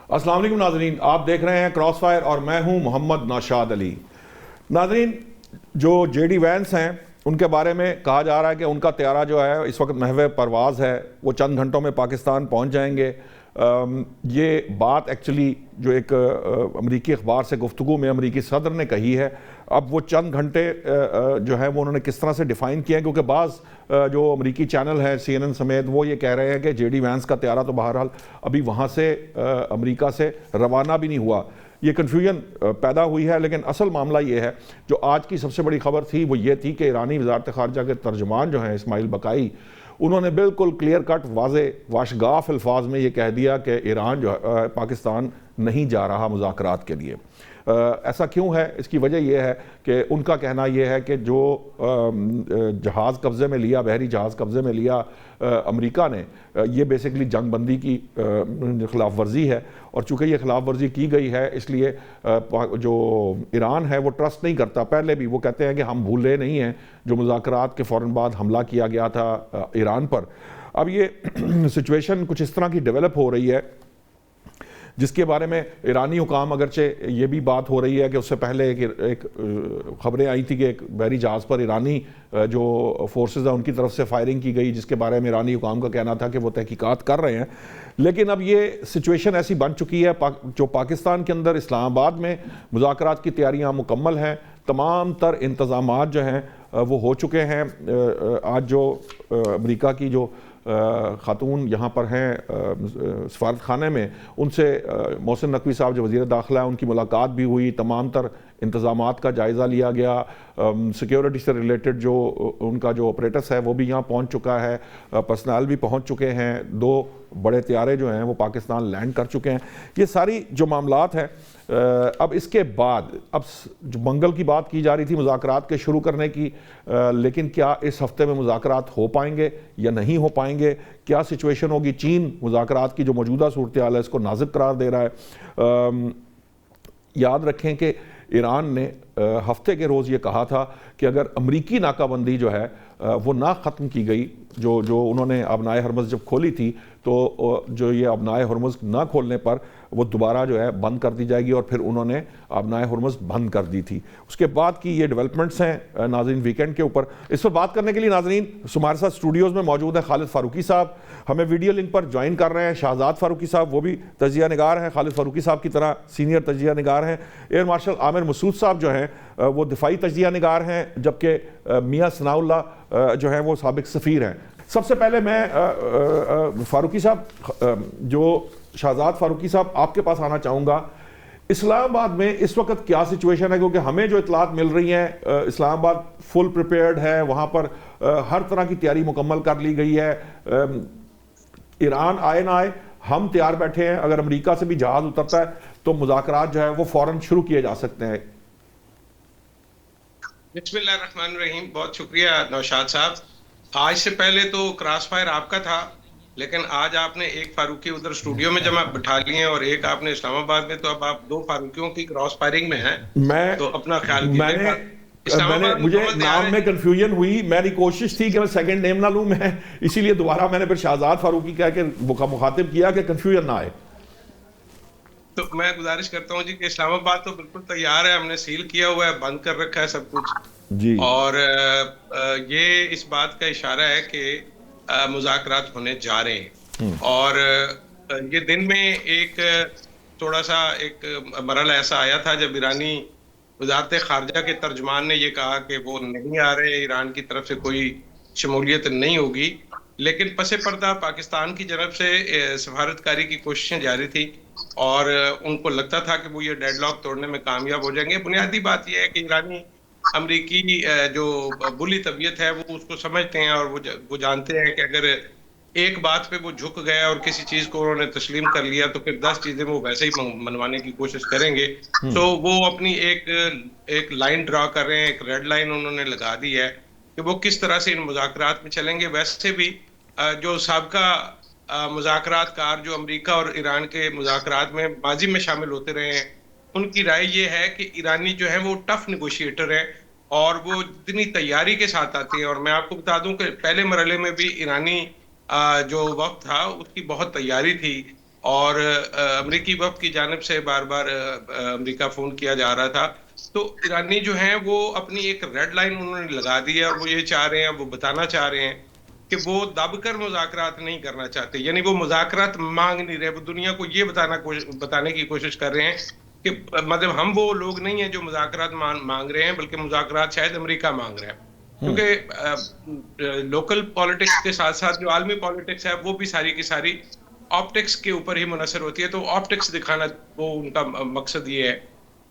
السلام علیکم ناظرین، آپ دیکھ رہے ہیں کراس فائر اور میں ہوں محمد ناشاد علی۔ ناظرین، جو جے ڈی وینس ہیں ان کے بارے میں کہا جا رہا ہے کہ ان کا طیارہ جو ہے اس وقت محو پرواز ہے، وہ چند گھنٹوں میں پاکستان پہنچ جائیں گے۔ یہ بات ایکچولی جو ایک امریکی اخبار سے گفتگو میں امریکی صدر نے کہی ہے۔ اب وہ چند گھنٹے جو ہے وہ انہوں نے کس طرح سے ڈیفائن کیا ہے، کیونکہ بعض جو امریکی چینل ہے سی این این سمیت وہ یہ کہہ رہے ہیں کہ جے ڈی وینس کا طیارہ تو بہرحال ابھی وہاں سے امریکہ سے روانہ بھی نہیں ہوا۔ یہ کنفیوژن پیدا ہوئی ہے، لیکن اصل معاملہ یہ ہے، جو آج کی سب سے بڑی خبر تھی وہ یہ تھی کہ ایرانی وزارت خارجہ کے ترجمان جو ہیں اسماعیل بقائی، انہوں نے بالکل کلیئر کٹ واضح واشگاف الفاظ میں یہ کہہ دیا کہ ایران جو ہے پاکستان نہیں جا رہا مذاکرات کے لیے۔ ایسا کیوں ہے؟ اس کی وجہ یہ ہے کہ ان کا کہنا یہ ہے کہ جو جہاز قبضے میں لیا، بحری جہاز قبضے میں لیا امریکہ نے، یہ بیسیکلی جنگ بندی کی خلاف ورزی ہے، اور چونکہ یہ خلاف ورزی کی گئی ہے اس لیے جو ایران ہے وہ ٹرسٹ نہیں کرتا۔ پہلے بھی وہ کہتے ہیں کہ ہم بھولے نہیں ہیں جو مذاکرات کے فوراً بعد حملہ کیا گیا تھا ایران پر۔ اب یہ سچویشن کچھ اس طرح کی ڈیولپ ہو رہی ہے جس کے بارے میں ایرانی حکام، اگرچہ یہ بھی بات ہو رہی ہے کہ اس سے پہلے ایک خبریں آئی تھی کہ ایک بحری جہاز پر ایرانی جو فورسز ہیں ان کی طرف سے فائرنگ کی گئی، جس کے بارے میں ایرانی حکام کا کہنا تھا کہ وہ تحقیقات کر رہے ہیں۔ لیکن اب یہ سچویشن ایسی بن چکی ہے جو پاکستان کے اندر اسلام آباد میں مذاکرات کی تیاریاں مکمل ہیں، تمام تر انتظامات جو ہیں وہ ہو چکے ہیں۔ آج جو امریکہ کی جو خاتون یہاں پر ہیں سفارت خانے میں، ان سے محسن نقوی صاحب جو وزیر داخلہ ہیں ان کی ملاقات بھی ہوئی، تمام تر انتظامات کا جائزہ لیا گیا۔ سیکیورٹی سے ریلیٹڈ جو ان کا جو آپریٹس ہے وہ بھی یہاں پہنچ چکا ہے، پرسنل بھی پہنچ چکے ہیں، 2 بڑے طیارے جو ہیں وہ پاکستان لینڈ کر چکے ہیں۔ یہ ساری جو معاملات ہیں، اب اس کے بعد اب جو منگل کی بات کی جا رہی تھی مذاکرات کے شروع کرنے کی، لیکن کیا اس ہفتے میں مذاکرات ہو پائیں گے یا نہیں ہو پائیں گے؟ کیا سچویشن ہوگی؟ چین مذاکرات کی جو موجودہ صورتحال ہے اس کو نازک قرار دے رہا ہے۔ یاد رکھیں کہ ایران نے ہفتے کے روز یہ کہا تھا کہ اگر امریکی ناکہ بندی جو ہے وہ نہ ختم کی گئی، جو انہوں نے آبنائے ہرمز جب کھولی تھی، تو جو یہ آبنائے ہرمز نہ کھولنے پر وہ دوبارہ جو ہے بند کر دی جائے گی، اور پھر انہوں نے آبنائے ہرمز بند کر دی تھی۔ اس کے بعد کی یہ ڈیولپمنٹس ہیں ناظرین ویکینڈ کے اوپر۔ اس پر بات کرنے کے لیے ناظرین ہمارے ساتھ اسٹوڈیوز میں موجود ہیں خالد فاروقی صاحب، ہمیں ویڈیو لنک پر جوائن کر رہے ہیں شہزاد فاروقی صاحب، وہ بھی تجزیہ نگار ہیں، خالد فاروقی صاحب کی طرح سینئر تجزیہ نگار ہیں۔ ایئر مارشل عامر مسعود صاحب جو ہیں وہ دفاعی تجزیہ نگار ہیں، جبکہ میاں ثناء اللہ جو ہیں وہ سابق سفیر ہیں۔ سب سے پہلے میں فاروقی صاحب، جو شہزاد فاروقی صاحب آپ کے پاس آنا چاہوں گا۔ اسلام آباد میں اس وقت کیا سچویشن ہے؟ کیونکہ ہمیں جو اطلاعات مل رہی ہیں اسلام آباد فل پریپیئرڈ ہے، وہاں پر ہر طرح کی تیاری مکمل کر لی گئی ہے۔ ایران آئے نہ آئے ہم تیار بیٹھے ہیں، اگر امریکہ سے بھی جہاز اترتا ہے تو مذاکرات جو ہے وہ فوراً شروع کیے جا سکتے ہیں۔ بسم اللہ الرحمن الرحیم، بہت شکریہ نوشاد صاحب۔ آج سے پہلے تو کراس فائر آپ کا تھا، لیکن آج آپ نے ایک فاروقی ادھر اسٹوڈیو میں جمع بٹھا لیے ہیں اور ایک آپ نے اسلام آباد میں، تو اب آپ 2 فاروقیوں کی کراس فائرنگ میں ہیں، تو اپنا خیال کیجیے۔ مجھے نام میں کنفیوژن ہوئی، میری کوشش تھی کہ میں سیکنڈ نیم نہ لوں، میں اسی لیے دوبارہ میں نے پھر شہزاد فاروقی کہہ کے مخاطب کیا کہ کنفیوژن نہ آئے۔ تو میں گزارش کرتا ہوں جی کہ اسلام آباد تو بالکل تیار ہے، ہم نے سیل کیا ہوا ہے، بند کر رکھا ہے سب کچھ جی، اور یہ اس بات کا اشارہ ہے کہ مذاکرات ہونے جا رہے ہیں۔ اور یہ دن میں ایک تھوڑا سا ایک مرحلہ ایسا آیا تھا جب ایرانی وزارت خارجہ کے ترجمان نے یہ کہا کہ وہ نہیں آ رہے، ایران کی طرف سے کوئی شمولیت نہیں ہوگی، لیکن پس پردہ پاکستان کی جانب سے سفارتکاری کی کوششیں جاری تھی اور ان کو لگتا تھا کہ وہ یہ ڈیڈ لاک توڑنے میں کامیاب ہو جائیں گے۔ بنیادی بات یہ ہے کہ ایرانی امریکی جو بلی طبیعت ہے وہ اس کو سمجھتے ہیں، اور وہ جانتے ہیں کہ اگر ایک بات پہ وہ جھک گئے اور کسی چیز کو انہوں نے تسلیم کر لیا تو پھر 10 چیزیں وہ ویسے ہی منوانے کی کوشش کریں گے۔ تو وہ اپنی ایک لائن ڈرا کر رہے ہیں، ایک ریڈ لائن انہوں نے لگا دی ہے کہ وہ کس طرح سے ان مذاکرات میں چلیں گے۔ ویسے بھی جو سابقہ مذاکرات کار جو امریکہ اور ایران کے مذاکرات میں ماضی میں شامل ہوتے رہے ہیں، ان کی رائے یہ ہے کہ ایرانی جو ہے وہ ٹف نیگوشیٹر ہیں اور وہ اتنی تیاری کے ساتھ آتے ہیں۔ اور میں آپ کو بتا دوں کہ پہلے مرحلے میں بھی ایرانی جو وقت تھا اس کی بہت تیاری تھی، اور امریکی وفد کی جانب سے بار بار امریکہ فون کیا جا رہا تھا. تو ایرانی جو ہیں وہ اپنی ایک ریڈ لائن انہوں نے لگا دی ہے اور وہ یہ چاہ رہے ہیں, وہ بتانا چاہ رہے ہیں کہ وہ دب کر مذاکرات نہیں کرنا چاہتے, یعنی وہ مذاکرات مانگ نہیں رہے, وہ دنیا کو یہ بتانے کی کوشش کر رہے ہیں کہ مطلب ہم وہ لوگ نہیں ہیں جو مذاکرات مانگ رہے ہیں, بلکہ مذاکرات شاید امریکہ مانگ رہے ہیں. کیونکہ لوکل پالیٹکس کے ساتھ ساتھ جو عالمی پالیٹکس ہے وہ بھی ساری کی ساری آپٹکس کے اوپر ہی منحصر ہوتی ہے, تو آپٹکس دکھانا وہ ان کا مقصد یہ ہے.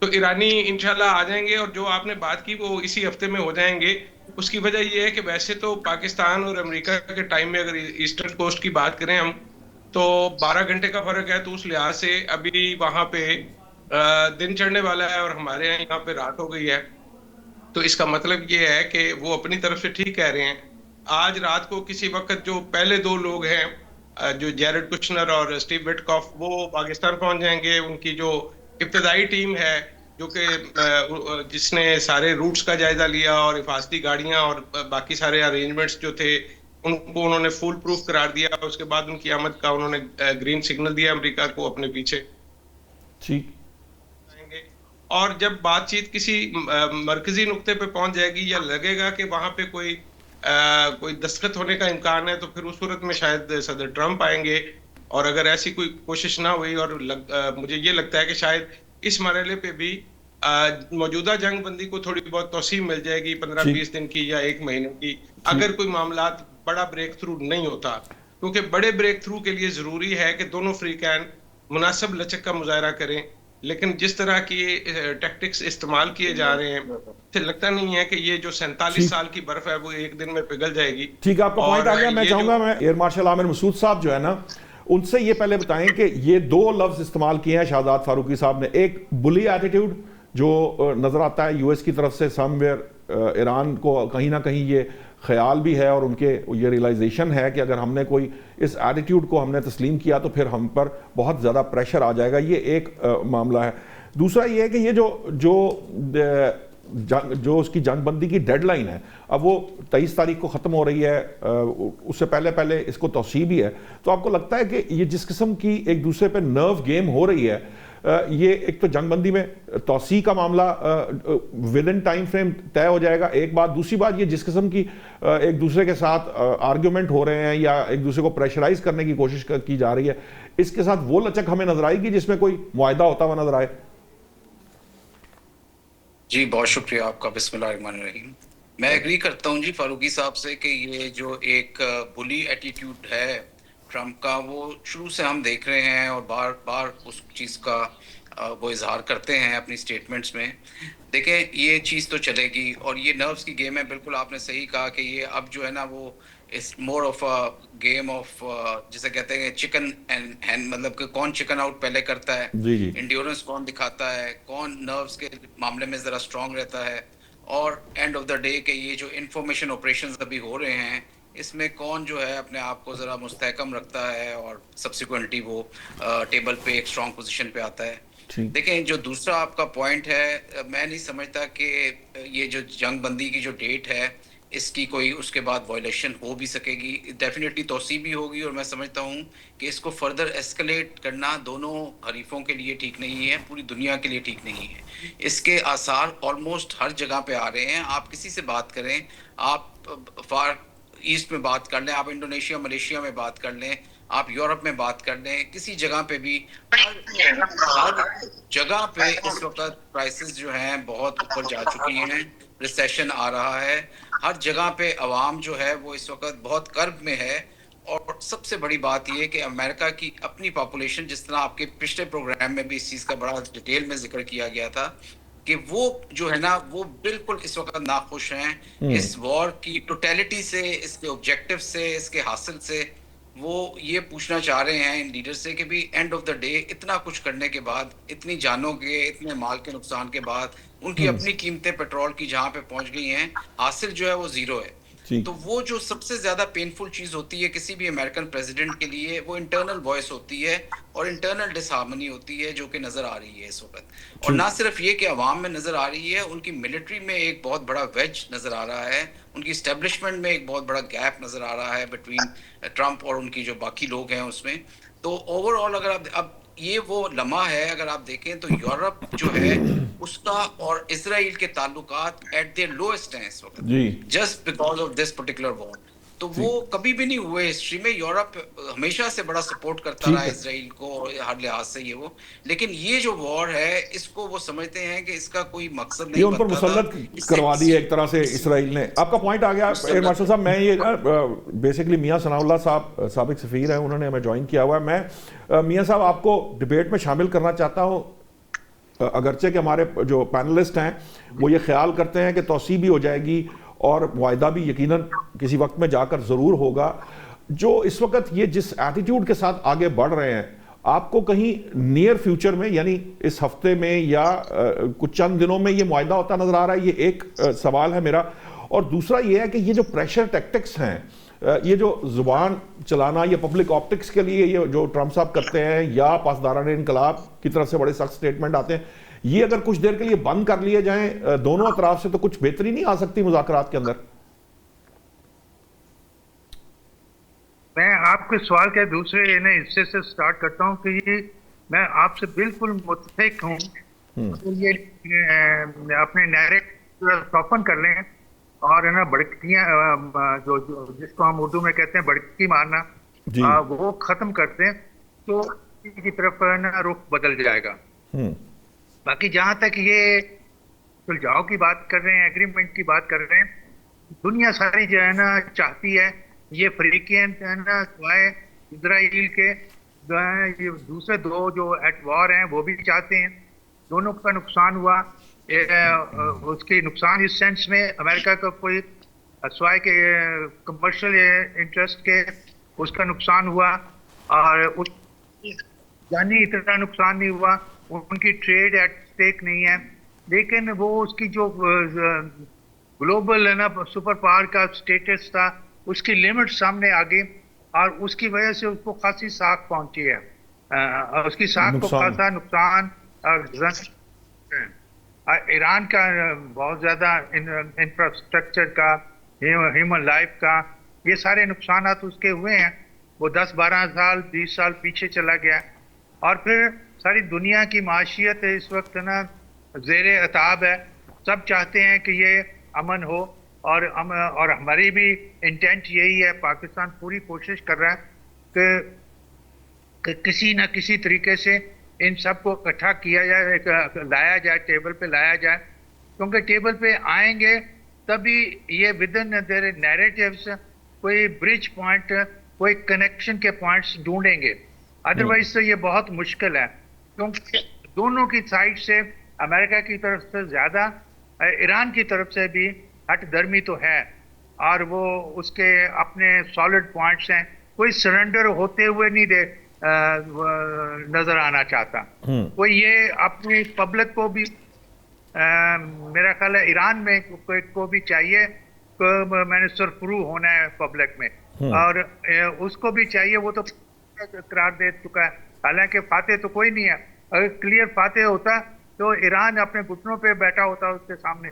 تو ایرانی انشاءاللہ آ جائیں گے, اور جو آپ نے بات کی وہ اسی ہفتے میں ہو جائیں گے. اس کی وجہ یہ ہے کہ ویسے تو پاکستان اور امریکہ کے ٹائم میں اگر ایسٹرن کوسٹ کی بات کریں ہم, تو 12 گھنٹے کا فرق ہے, تو اس لحاظ سے ابھی وہاں پہ دن چڑھنے والا ہے اور ہمارے یہاں پہ رات ہو گئی ہے. تو اس کا مطلب یہ ہے کہ وہ اپنی طرف سے ٹھیک کہہ رہے ہیں. آج رات کو کسی وقت جو پہلے 2 لوگ ہیں, جو جیرڈ کشنر اور اسٹیو وٹکاف, وہ پاکستان پہنچ جائیں گے. ان کی جو ابتدائی ٹیم ہے جو کہ جس نے سارے روٹس کا جائزہ لیا اور حفاظتی گاڑیاں اور باقی سارے ارینجمنٹس جو تھے ان کو انہوں نے فول پروف قرار دیا, اس کے بعد ان کی آمد کا انہوں نے گرین سگنل دیا امریکہ کو اپنے پیچھے. ٹھیک. اور جب بات چیت کسی مرکزی نقطے پہ پہنچ جائے گی یا لگے گا کہ وہاں پہ کوئی دستخط ہونے کا امکان ہے, تو پھر اس صورت میں شاید صدر ٹرمپ آئیں گے. اور اگر ایسی کوئی کوشش نہ ہوئی, اور مجھے یہ لگتا ہے کہ شاید اس مرحلے پہ بھی موجودہ جنگ بندی کو تھوڑی بہت توسیع مل جائے گی 15-20 دن کی یا 1 مہینے کی, اگر کوئی معاملات بڑا بریک تھرو نہیں ہوتا. کیونکہ بڑے بریک تھرو کے لیے ضروری ہے کہ دونوں فریقین مناسب لچک کا مظاہرہ کریں, لیکن جس طرح کی ٹیکٹکس استعمال کیے جا رہے ہیں مجھے لگتا نہیں ہے کہ یہ جو 47 سال کی برف ہے وہ ایک دن میں پگھل جائے گی. ٹھیک ہے, آپ کا پوائنٹ آ گیا. میں چاہوں گا میں ایئر مارشل عامر مسعود صاحب جو ہے نا, ان سے یہ پہلے بتائیں کہ یہ 2 لفظ استعمال کیے ہیں شہزاد فاروقی صاحب نے. ایک بلی ایٹیٹیوڈ جو نظر آتا ہے یو ایس کی طرف سے سم ویئر ایران کو کہیں نہ کہیں یہ خیال بھی ہے اور ان کے یہ ریلائزیشن ہے کہ اگر ہم نے کوئی اس ایٹیٹیوڈ کو ہم نے تسلیم کیا تو پھر ہم پر بہت زیادہ پریشر آ جائے گا. یہ ایک معاملہ ہے. دوسرا یہ ہے کہ یہ جو اس کی جنگ بندی کی ڈیڈ لائن ہے, اب وہ 23 تاریخ کو ختم ہو رہی ہے, اس سے پہلے اس کو توسیع بھی ہے. تو آپ کو لگتا ہے کہ یہ جس قسم کی ایک دوسرے پہ نرو گیم ہو رہی ہے, یہ ایک تو جنگ بندی میں توسیع کا معاملہ ود ان ٹائم فریم طے ہو جائے گا, ایک بات. دوسری بات یہ جس قسم کی ایک دوسرے کے ساتھ آرگیومنٹ ہو رہے ہیں یا ایک دوسرے کو پریشرائز کرنے کی کوشش کی جا رہی ہے, اس کے ساتھ وہ لچک ہمیں نظر آئے گی جس میں کوئی معاہدہ ہوتا ہوا نظر آئے. جی بہت شکریہ آپ کا. بسم اللہ الرحمن الرحیم. میں ایگری کرتا ہوں جی فاروقی صاحب سے کہ یہ جو ایک بلی ایٹیٹیوڈ ہے ٹرمپ کا, وہ شروع سے ہم دیکھ رہے ہیں اور بار بار اس چیز کا وہ اظہار کرتے ہیں اپنی سٹیٹمنٹس میں. دیکھیں یہ چیز تو چلے گی, اور یہ نروس کی گیم ہے. بالکل آپ نے صحیح کہا کہ یہ اب جو ہے نا وہ اس مور آف گیم آف جسے کہتے ہیں چکن اینڈ, مطلب کہ کون چکن آؤٹ پہلے کرتا ہے, انڈیورنس کون دکھاتا ہے, کون نروس کے معاملے میں ذرا اسٹرانگ رہتا ہے, اور اینڈ آف دا ڈے کہ یہ جو انفارمیشن آپریشنز ابھی ہو رہے ہیں اس میں کون جو ہے اپنے آپ کو ذرا مستحکم رکھتا ہے اور سبسیکوئنٹلی وہ ٹیبل پہ ایک اسٹرانگ پوزیشن پہ آتا ہے. دیکھیں جو دوسرا آپ کا پوائنٹ ہے, میں نہیں سمجھتا کہ یہ جو جنگ بندی کی جو ڈیٹ ہے اس کی کوئی اس کے بعد وائلیشن ہو بھی سکے گی. ڈیفینیٹلی توسیع بھی ہوگی, اور میں سمجھتا ہوں کہ اس کو فردر ایسکلیٹ کرنا دونوں حریفوں کے لیے ٹھیک نہیں ہے, پوری دنیا کے لیے ٹھیک نہیں ہے. اس کے آثار آلموسٹ ہر جگہ پہ آ رہے ہیں. آپ کسی سے بات کریں, آپ فار ایسٹ میں بات کر لیں, آپ انڈونیشیا ملیشیا میں بات کر لیں, آپ یورپ میں بات کر لیں, کسی جگہ پہ بھی ہر جگہ پہ اس وقت پرائسز جو ہیں بہت اوپر جا چکی ہیں, ریسیشن آ رہا ہے. ہر جگہ پہ عوام جو ہے وہ اس وقت بہت کرب میں ہے. اور سب سے بڑی بات یہ کہ امریکہ کی اپنی پاپولیشن, جس طرح آپ کے پچھلے پروگرام میں بھی اس چیز کا بڑا ڈیٹیل میں ذکر کیا گیا تھا کہ وہ جو ہے نا وہ بالکل اس وقت ناخوش ہیں اس وار کی ٹوٹیلٹی سے, اس کے آبجیکٹیو سے, اس کے حاصل سے. وہ یہ پوچھنا چاہ رہے ہیں ان لیڈر سے کہ بھی اینڈ آف دا ڈے اتنا کچھ کرنے کے بعد, اتنی جانوں کے, اتنے مال کے نقصان کے بعد, ان کی اپنی قیمتیں پیٹرول کی جہاں پہ پہنچ گئی ہیں, حاصل جو ہے وہ زیرو ہے. تو وہ جو سب سے زیادہ پینفل چیز ہوتی ہے کسی بھی امریکن پریزیڈنٹ کے لیے, وہ انٹرنل وائس ہوتی ہے اور انٹرنل ڈس ہارمنی ہوتی ہے جو کہ نظر آ رہی ہے اس وقت. اور نہ صرف یہ کہ عوام میں نظر آ رہی ہے, ان کی ملٹری میں ایک بہت بڑا ویج نظر آ رہا ہے, ان کی اسٹیبلشمنٹ میں ایک بہت بڑا گیپ نظر آ رہا ہے بٹوین ٹرمپ اور ان کی جو باقی لوگ ہیں اس میں. تو اوور آل اگر آپ اب یہ وہ لمحہ ہے اگر آپ دیکھیں تو یورپ جو ہے اس کا اور اسرائیل کے تعلقات ایٹ دیئر لوئسٹ ہیں اس وقت، جی just because of this particular war. تو وہ کبھی بھی نہیں ہوئے ہسٹری میں. یورپ ہمیشہ سے بڑا سپورٹ کرتا رہا اسرائیل کو ہر لحاظ سے یہ وہ، لیکن یہ جو وار ہے اس کو وہ سمجھتے ہیں کہ اس کا کوئی مقصد یہ نہیں ان پر بنتا تھا. مسلط کروا دی ہے ایک طرح سے اسرائیل نے. آپ کا پوائنٹ آ گیا ایئر مارشل صاحب. میں یہ بیسیکلی میاں ثناء اللہ صاحب سابق سفیر ہیں، انہوں نے ہمیں جوائن کیا ہوا ہے. میں میاں صاحب آپ کو ڈبیٹ میں شامل کرنا چاہتا ہوں، اگرچہ کہ ہمارے جو پینلسٹ ہیں وہ یہ خیال کرتے ہیں کہ توسیع بھی ہو جائے گی اور معاہدہ بھی یقیناً کسی وقت میں جا کر ضرور ہوگا. جو اس وقت یہ جس ایٹیٹیوڈ کے ساتھ آگے بڑھ رہے ہیں، آپ کو کہیں نیئر فیوچر میں یعنی اس ہفتے میں یا کچھ چند دنوں میں یہ معاہدہ ہوتا نظر آ رہا ہے؟ یہ ایک سوال ہے میرا. اور دوسرا یہ ہے کہ یہ جو پریشر ٹیکٹکس ہیں، یہ جو زبان چلانا، یہ پبلک آپٹکس کے لیے یہ جو ٹرمپ صاحب کرتے ہیں یا پاسداران انقلاب کی طرف سے بڑے سخت سٹیٹمنٹ آتے ہیں، یہ اگر کچھ دیر کے لیے بند کر لیے جائیں دونوں اطراف سے تو کچھ بہتری نہیں آ سکتی مذاکرات کے اندر؟ میں آپ کے سوال کے دوسرے حصے سے سٹارٹ کرتا ہوں کہ یہ میں آپ سے بالکل متفق ہوں. یہ اپنے نیریٹو سوفن کر لیں اور ہے نا بڑکیاں جو جس کو ہم اردو میں کہتے ہیں بڑکی مارنا، وہ ختم کرتے ہیں تو کی طرف نا رخ بدل جائے گا. باقی جہاں تک یہ سلجھاؤ کی بات کر رہے ہیں، ایگریمنٹ کی بات کر رہے ہیں، دنیا ساری جو ہے نا چاہتی ہے یہ فریقین جو ہے نا سوائے اسرائیل کے یہ دوسرے دو جو ایٹ وار ہیں وہ بھی چاہتے ہیں. دونوں کا نقصان ہوا. اس کے نقصان اس سینس میں امریکہ کا کوئی سوائے کے کمرشل انٹرسٹ کے اس کا نقصان ہوا اور یعنی اتنا نقصان نہیں ہوا. ان کی ٹریڈ ایٹ اسٹیک نہیں ہے، لیکن وہ اس کی جو گلوبل ہے نا سپر پاور کا اسٹیٹس تھا اس کی لمٹ سامنے آ گئی اور اس کی وجہ سے اس کو خاصی ساکھ پہنچی ہے. اس کی ساکھ کو خاصا نقصان ایران کا بہت زیادہ انفراسٹرکچر کا، ہیومن لائف کا، یہ سارے نقصانات اس کے ہوئے ہیں. وہ 10-12 سال 20 سال پیچھے چلا گیا. اور پھر ساری دنیا کی معاشیت اس وقت نا زیر عتاب ہے. سب چاہتے ہیں کہ یہ امن ہو اور ہماری بھی انٹینٹ یہی ہے. پاکستان پوری کوشش کر رہا ہے کہ کسی نہ کسی طریقے سے ان سب کو اکٹھا کیا جائے، لایا جائے، ٹیبل پہ لایا جائے. کیونکہ ٹیبل پہ آئیں گے تبھی یہ ودن دیر نیریٹیوز کوئی برج پوائنٹ، کوئی کنیکشن کے پوائنٹس ڈھونڈیں گے. ادروائز تو یہ بہت مشکل ہے، کیونکہ دونوں کی سائڈ سے امریکہ کی طرف سے زیادہ ایران کی طرف سے بھی ہٹ درمی تو ہے اور وہ اس کے اپنے سالڈ پوائنٹس ہیں. کوئی سرنڈر ہوتے ہوئے نہیں نظر آنا چاہتا. کوئی یہ اپنی پبلک کو بھی میرا خیال ہے ایران میں کو بھی چاہیے کہ میں نے سرفرو ہونا ہے پبلک میں، اور اس کو بھی چاہیے. وہ تو قرار دے چکا ہے، حالانکہ فاتح تو کوئی نہیں ہے. اگر کلیئر فاتح ہوتا تو ایران اپنے گھٹنوں پہ بیٹھا ہوتا اس کے سامنے.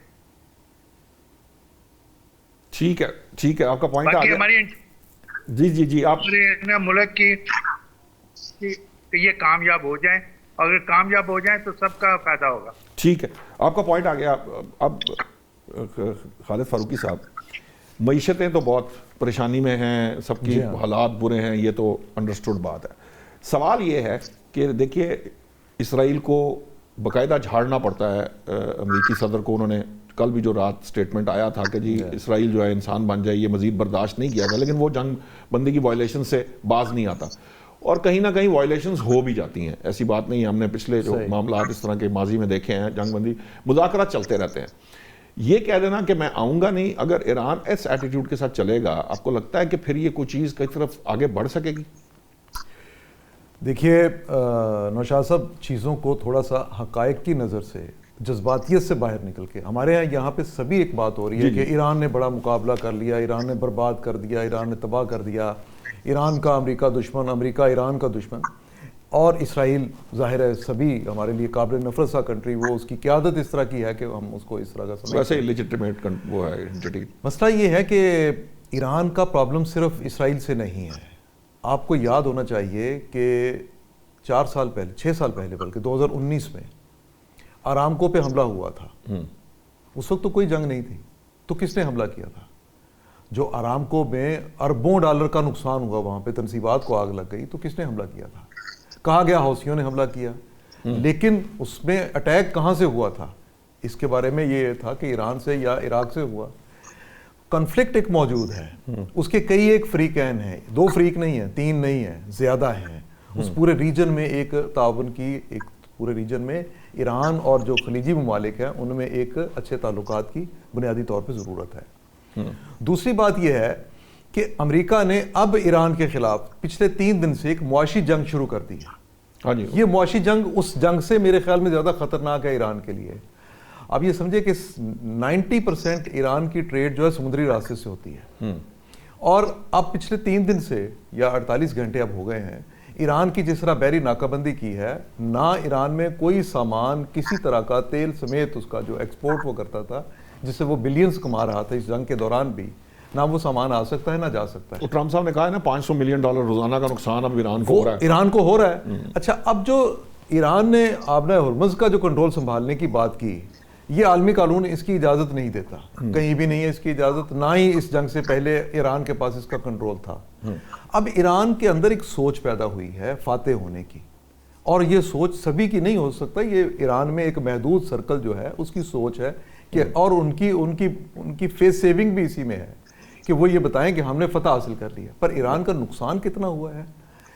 ٹھیک ہے ٹھیک ہے، آپ کا پوائنٹ آ گیا. ہماری جی آپ ملک کی یہ کامیاب ہو جائیں، اگر کامیاب ہو جائیں تو سب کا فائدہ ہوگا. ٹھیک ہے، آپ کا پوائنٹ آ گیا. اب خالد فاروقی صاحب، معیشتیں تو بہت پریشانی میں ہیں، سب کی حالات برے ہیں، یہ تو انڈرسٹوڈ بات ہے. سوال یہ ہے کہ دیکھیے اسرائیل کو باقاعدہ جھاڑنا پڑتا ہے. امریکی صدر کو انہوں نے کل بھی جو رات سٹیٹمنٹ آیا تھا کہ جی اسرائیل جو ہے انسان بن جائے، یہ مزید برداشت نہیں کیا تھا، لیکن وہ جنگ بندی کی وائلیشن سے باز نہیں آتا اور کہیں نہ کہیں وائلیشنز ہو بھی جاتی ہیں. ایسی بات نہیں ہے، ہم نے پچھلے جو معاملات اس طرح کے ماضی میں دیکھے ہیں، جنگ بندی مذاکرات چلتے رہتے ہیں. یہ کہہ دینا کہ میں آؤں گا نہیں، اگر ایران اس ایٹیٹیوڈ کے ساتھ چلے گا، آپ کو لگتا ہے کہ پھر یہ کوئی چیز کی طرف آگے بڑھ سکے گی؟ دیکھیے نوشاد صاحب، چیزوں کو تھوڑا سا حقائق کی نظر سے، جذباتیت سے باہر نکل کے، ہمارے یہاں پہ سبھی ایک بات ہو رہی ہے کہ ایران نے بڑا مقابلہ کر لیا، ایران نے برباد کر دیا، ایران نے تباہ کر دیا، ایران کا امریکہ دشمن، امریکہ ایران کا دشمن. اور اسرائیل ظاہر ہے سبھی ہمارے لیے قابل نفرت سا کنٹری، وہ اس کی قیادت اس طرح کی ہے کہ ہم اس کو اس طرح کا سمجھتے ہیں. ویسے لیجٹیمیٹ وہ ہے. مسئلہ یہ ہے کہ ایران کا پرابلم صرف اسرائیل سے نہیں ہے. آپ کو یاد ہونا چاہیے کہ 4 سال پہلے 6 سال پہلے بلکہ 2019 میں آرامکو پہ حملہ ہوا تھا. اس وقت تو کوئی جنگ نہیں تھی, تو کس نے حملہ کیا تھا؟ جو آرامکو میں اربوں ڈالر کا نقصان ہوا, وہاں پہ تنصیبات کو آگ لگ گئی, تو کس نے حملہ کیا تھا؟ کہا گیا حوثیوں نے حملہ کیا, لیکن اس میں اٹیک کہاں سے ہوا تھا؟ اس کے بارے میں یہ تھا کہ ایران سے یا عراق سے ہوا. کنفلکٹ ایک موجود ہے, اس کے کئی ایک فریقین ہیں, 2 فریق نہیں ہیں, 3 نہیں ہیں, زیادہ ہیں. اس پورے ریجن میں ایک تعاون کی, ایک پورے ریجن میں ایران اور جو خلیجی ممالک ہیں ان میں ایک اچھے تعلقات کی بنیادی طور پہ ضرورت ہے. دوسری بات یہ ہے کہ امریکہ نے اب ایران کے خلاف پچھلے 3 دن سے ایک معاشی جنگ شروع کر دی ہے. یہ معاشی جنگ اس جنگ سے میرے خیال میں زیادہ خطرناک ہے ایران کے لیے. اب یہ سمجھے کہ 90% ایران کی ٹریڈ جو ہے سمندری راستے سے ہوتی ہے, اور اب پچھلے 3 دن سے یا 48 گھنٹے اب ہو گئے ہیں, ایران کی جس طرح بحری ناکہ بندی کی ہے, نہ ایران میں کوئی سامان کسی طرح کا تیل سمیت اس کا جو ایکسپورٹ وہ کرتا تھا جس سے وہ بلینز کما رہا تھا اس جنگ کے دوران بھی, نہ وہ سامان آ سکتا ہے نہ جا سکتا ہے. ٹرمپ صاحب نے کہا ہے نا $500 ملین روزانہ کا نقصان اب ایران کو ہو رہا ہے. ایران کو ہو رہا ہے. اچھا, اب جو ایران نے آبنہ ہرمز کا جو کنٹرول سنبھالنے کی بات کی, یہ عالمی قانون اس کی اجازت نہیں دیتا, کہیں بھی نہیں ہے اس کی اجازت, نہ ہی اس جنگ سے پہلے ایران کے پاس اس کا کنٹرول تھا. اب ایران کے اندر ایک سوچ پیدا ہوئی ہے فاتح ہونے کی, اور یہ سوچ سبھی کی نہیں ہو سکتا, یہ ایران میں ایک محدود سرکل جو ہے اس کی سوچ ہے کہ, اور ان کی فیس سیونگ بھی اسی میں ہے کہ وہ یہ بتائیں کہ ہم نے فتح حاصل کر لیا. پر ایران کا نقصان کتنا ہوا ہے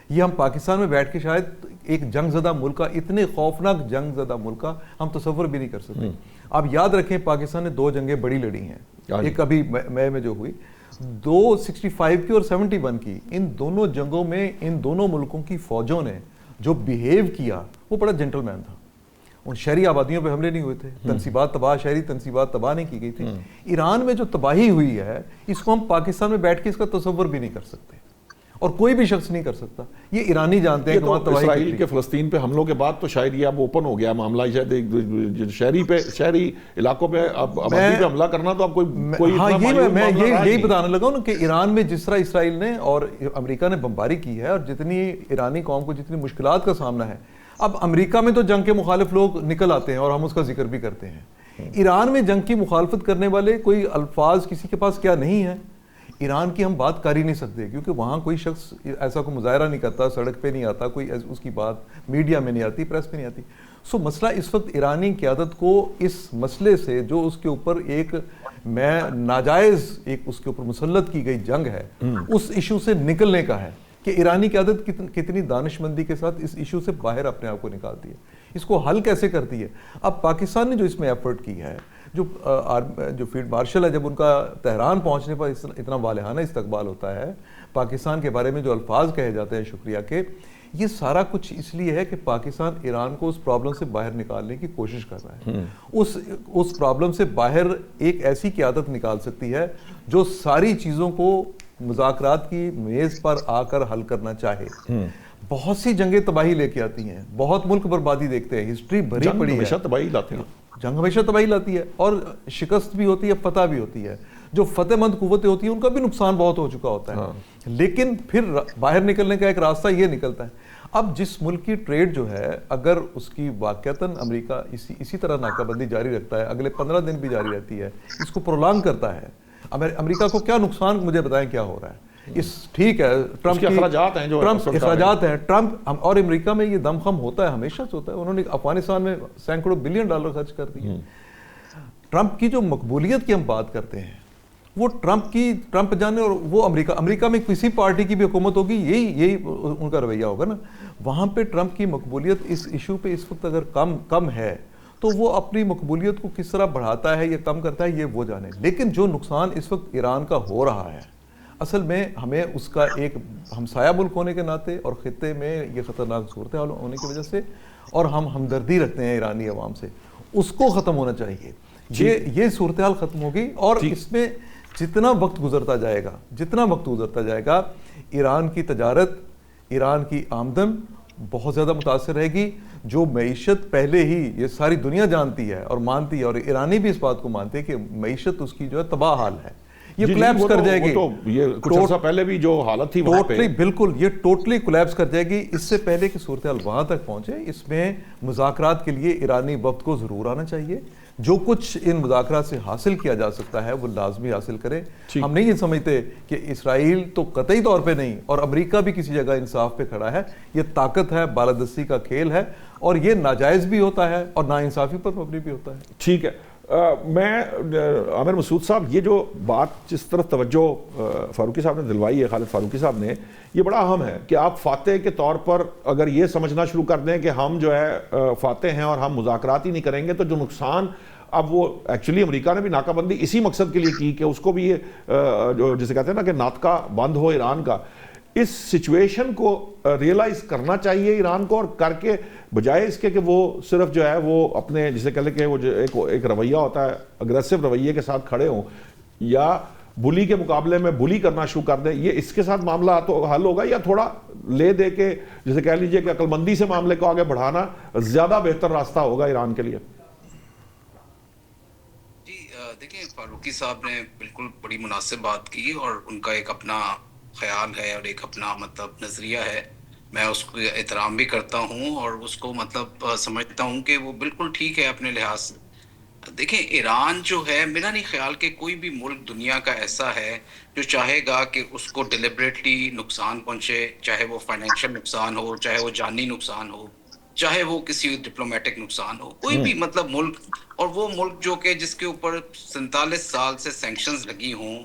یہ ہم پاکستان میں بیٹھ کے شاید ایک جنگ زدہ ملک کا, اتنے خوفناک جنگ زدہ ملک کا ہم تصور بھی نہیں کر سکتے. آپ یاد رکھیں پاکستان نے 2 جنگیں بڑی لڑی ہیں, ایک ابھی مئی میں جو ہوئی, 265 کی اور 71 کی. ان دونوں جنگوں میں ان دونوں ملکوں کی فوجوں نے جو بیہیو کیا وہ بڑا جنٹل مین تھا. ان شہری آبادیوں پہ حملے نہیں ہوئے تھے, تنصیبات تباہ, شہری تنصیبات تباہ نہیں کی گئی تھی. ایران میں جو تباہی ہوئی ہے اس کو ہم پاکستان میں بیٹھ کے اس کا تصور بھی نہیں کر سکتے, اور کوئی بھی شخص نہیں کر سکتا. یہ ایرانی جانتے ہیں کہ وہاں تباہی اسرائیل کے فلسطین پہ حملوں کے بعد تو شاید یہ اب اوپن ہو گیا معاملہ, شاید شہری علاقوں پہ آبادی پہ حملہ کرنا تو اب کوئی ہاں, میں یہی بتانے لگا ہوں کہ ایران میں جس طرح اسرائیل نے اور امریکہ نے بمباری کی ہے, اور جتنی ایرانی قوم کو جتنی مشکلات کا سامنا ہے, اب امریکہ میں تو جنگ کے مخالف لوگ نکل آتے ہیں اور ہم اس کا ذکر بھی کرتے ہیں. ایران میں جنگ کی مخالفت کرنے والے کوئی الفاظ کسی کے پاس کیا نہیں ہے. ایران کی ہم بات کر ہی نہیں سکتے کیونکہ وہاں کوئی شخص ایسا کوئی مظاہرہ نہیں کرتا, سڑک پہ نہیں آتا, کوئی اس کی بات میڈیا میں نہیں آتی, پریس پہ نہیں آتی. سو مسئلہ اس وقت ایرانی قیادت کو اس مسئلے سے جو اس کے اوپر ایک ناجائز ایک اس کے اوپر مسلط کی گئی جنگ ہے, اس ایشو سے نکلنے کا ہے کہ ایرانی قیادت کتنی دانش مندی کے ساتھ اس ایشو سے باہر اپنے آپ کو نکالتی ہے, اس کو حل کیسے کرتی ہے. اب پاکستان نے جو اس میں ایفرٹ کی ہے, جو فیلڈ مارشل ہے, جب ان کا تہران پہنچنے پر اتنا والہانہ استقبال ہوتا ہے, پاکستان کے بارے میں جو الفاظ کہے جاتے ہیں شکریہ کے, یہ سارا کچھ اس لیے ہے کہ پاکستان ایران کو اس پرابلم سے باہر نکالنے کی کوشش کر رہا ہے. اس پرابلم سے باہر ایک ایسی قیادت نکال سکتی ہے جو ساری چیزوں کو مذاکرات کی میز پر آ کر حل کرنا چاہے. بہت سی جنگیں تباہی لے کے آتی ہیں, بہت ملک بربادی دیکھتے ہیں, ہسٹری بھری پڑی ہے. ہمیشہ تباہی لاتے ہیں, جنگ ہمیشہ تباہی لاتی ہے, اور شکست بھی ہوتی ہے, فتح بھی ہوتی ہے. جو فتح مند قوتیں ہوتی ہیں ان کا بھی نقصان بہت ہو چکا ہوتا ہے, لیکن پھر باہر نکلنے کا ایک راستہ یہ نکلتا ہے. اب جس ملک کی ٹریڈ جو ہے, اگر اس کی واقعتاً امریکہ اسی طرح ناکہ بندی جاری رکھتا ہے, اگلے 15 دن بھی جاری رہتی ہے, اس کو پرولانگ کرتا ہے, امریکہ کو کیا نقصان, مجھے بتائیں کیا ہو رہا ہے. ٹھیک ہے, ٹرمپ کے اخراجات ہیں, ٹرمپ اور امریکہ میں یہ دم خم ہوتا ہے, ہمیشہ سے ہوتا ہے. انہوں نے افغانستان میں سینکڑوں بلین ڈالر خرچ کر دیے. ٹرمپ کی جو مقبولیت کی ہم بات کرتے ہیں, وہ ٹرمپ جانے, اور وہ امریکہ میں کسی پارٹی کی بھی حکومت ہوگی یہی ان کا رویہ ہوگا نا. وہاں پہ ٹرمپ کی مقبولیت اس ایشو پہ اس وقت اگر کم ہے تو وہ اپنی مقبولیت کو کس طرح بڑھاتا ہے یا کم کرتا ہے یہ وہ جانے. لیکن جو نقصان اس وقت ایران کا ہو رہا ہے, اصل میں ہمیں اس کا ایک ہمسایہ ملک ہونے کے ناطے اور خطے میں یہ خطرناک صورتحال ہونے کی وجہ سے, اور ہم ہمدردی رکھتے ہیں ایرانی عوام سے, اس کو ختم ہونا چاہیے. یہ صورتحال ختم ہوگی, اور اس میں جتنا وقت گزرتا جائے گا ایران کی تجارت, ایران کی آمدن بہت زیادہ متاثر رہے گی. جو معیشت پہلے ہی یہ ساری دنیا جانتی ہے اور مانتی ہے, اور ایرانی بھی اس بات کو مانتے ہیں کہ معیشت اس کی جو ہے تباہ حال ہے. یہ کولیپس کر جائے گی. یہ کچھ عرصہ پہلے بھی جو حالت تھی وہاں پہ بالکل یہ ٹوٹلی کولیپس کر جائے گی. اس سے پہلے کہ صورتحال وہاں تک پہنچے اس میں مذاکرات کے لیے ایرانی وفد کو ضرور آنا چاہیے. جو کچھ ان مذاکرات سے حاصل کیا جا سکتا ہے وہ لازمی حاصل کرے. ہم نہیں یہ سمجھتے کہ اسرائیل تو قطعی طور پہ نہیں اور امریکہ بھی کسی جگہ انصاف پہ کھڑا ہے. یہ طاقت ہے, بالادستی کا کھیل ہے اور یہ ناجائز بھی ہوتا ہے اور ناانصافی پر مبنی بھی ہوتا ہے. ٹھیک ہے. میں عامر مسعود صاحب, یہ جو بات جس طرف توجہ فاروقی صاحب نے دلوائی ہے, خالد فاروقی صاحب نے, یہ بڑا اہم ہے کہ آپ فاتح کے طور پر اگر یہ سمجھنا شروع کر دیں کہ ہم جو ہے فاتح ہیں اور ہم مذاکرات ہی نہیں کریں گے, تو جو نقصان اب وہ ایکچولی امریکہ نے بھی ناکہ بندی اسی مقصد کے لیے کی کہ اس کو بھی یہ جو جسے کہتے ہیں نا کہ ناطقہ بند ہو ایران کا, اس سچویشن کو ریئلائز کرنا چاہیے ایران کو, اور کر کے بجائے اس کے کہ وہ صرف جو ہے وہ اپنے جسے کہہ لیں کہ وہ جو ایک رویہ ہوتا ہے اگریسو رویے کے ساتھ کھڑے ہوں یا بلی کے مقابلے میں بلی کرنا شروع کر دیں, یہ اس کے ساتھ معاملہ تو حل ہوگا, یا تھوڑا لے دے کے جسے کہہ لیجئے کہ عقل مندی سے معاملے کو آگے بڑھانا زیادہ بہتر راستہ ہوگا ایران کے لیے؟ دیکھیں فاروقی صاحب نے بالکل بڑی مناسب بات کی اور ان کا ایک اپنا خیال ہے اور ایک اپنا مطلب نظریہ ہے. میں اس کو احترام بھی کرتا ہوں اور اس کو مطلب سمجھتا ہوں کہ وہ بالکل ٹھیک ہے اپنے لحاظ سے. دیکھیں ایران جو ہے, میرا نہیں خیال کہ کوئی بھی ملک دنیا کا ایسا ہے جو چاہے گا کہ اس کو ڈیلیبریٹلی نقصان پہنچے, چاہے وہ فائنینشیل نقصان ہو, چاہے وہ جانی نقصان ہو, چاہے وہ کسی ڈپلومیٹک نقصان ہو, کوئی بھی مطلب ملک. اور وہ ملک جو کہ جس کے اوپر 47 سال سے سینکشنز لگی ہوں,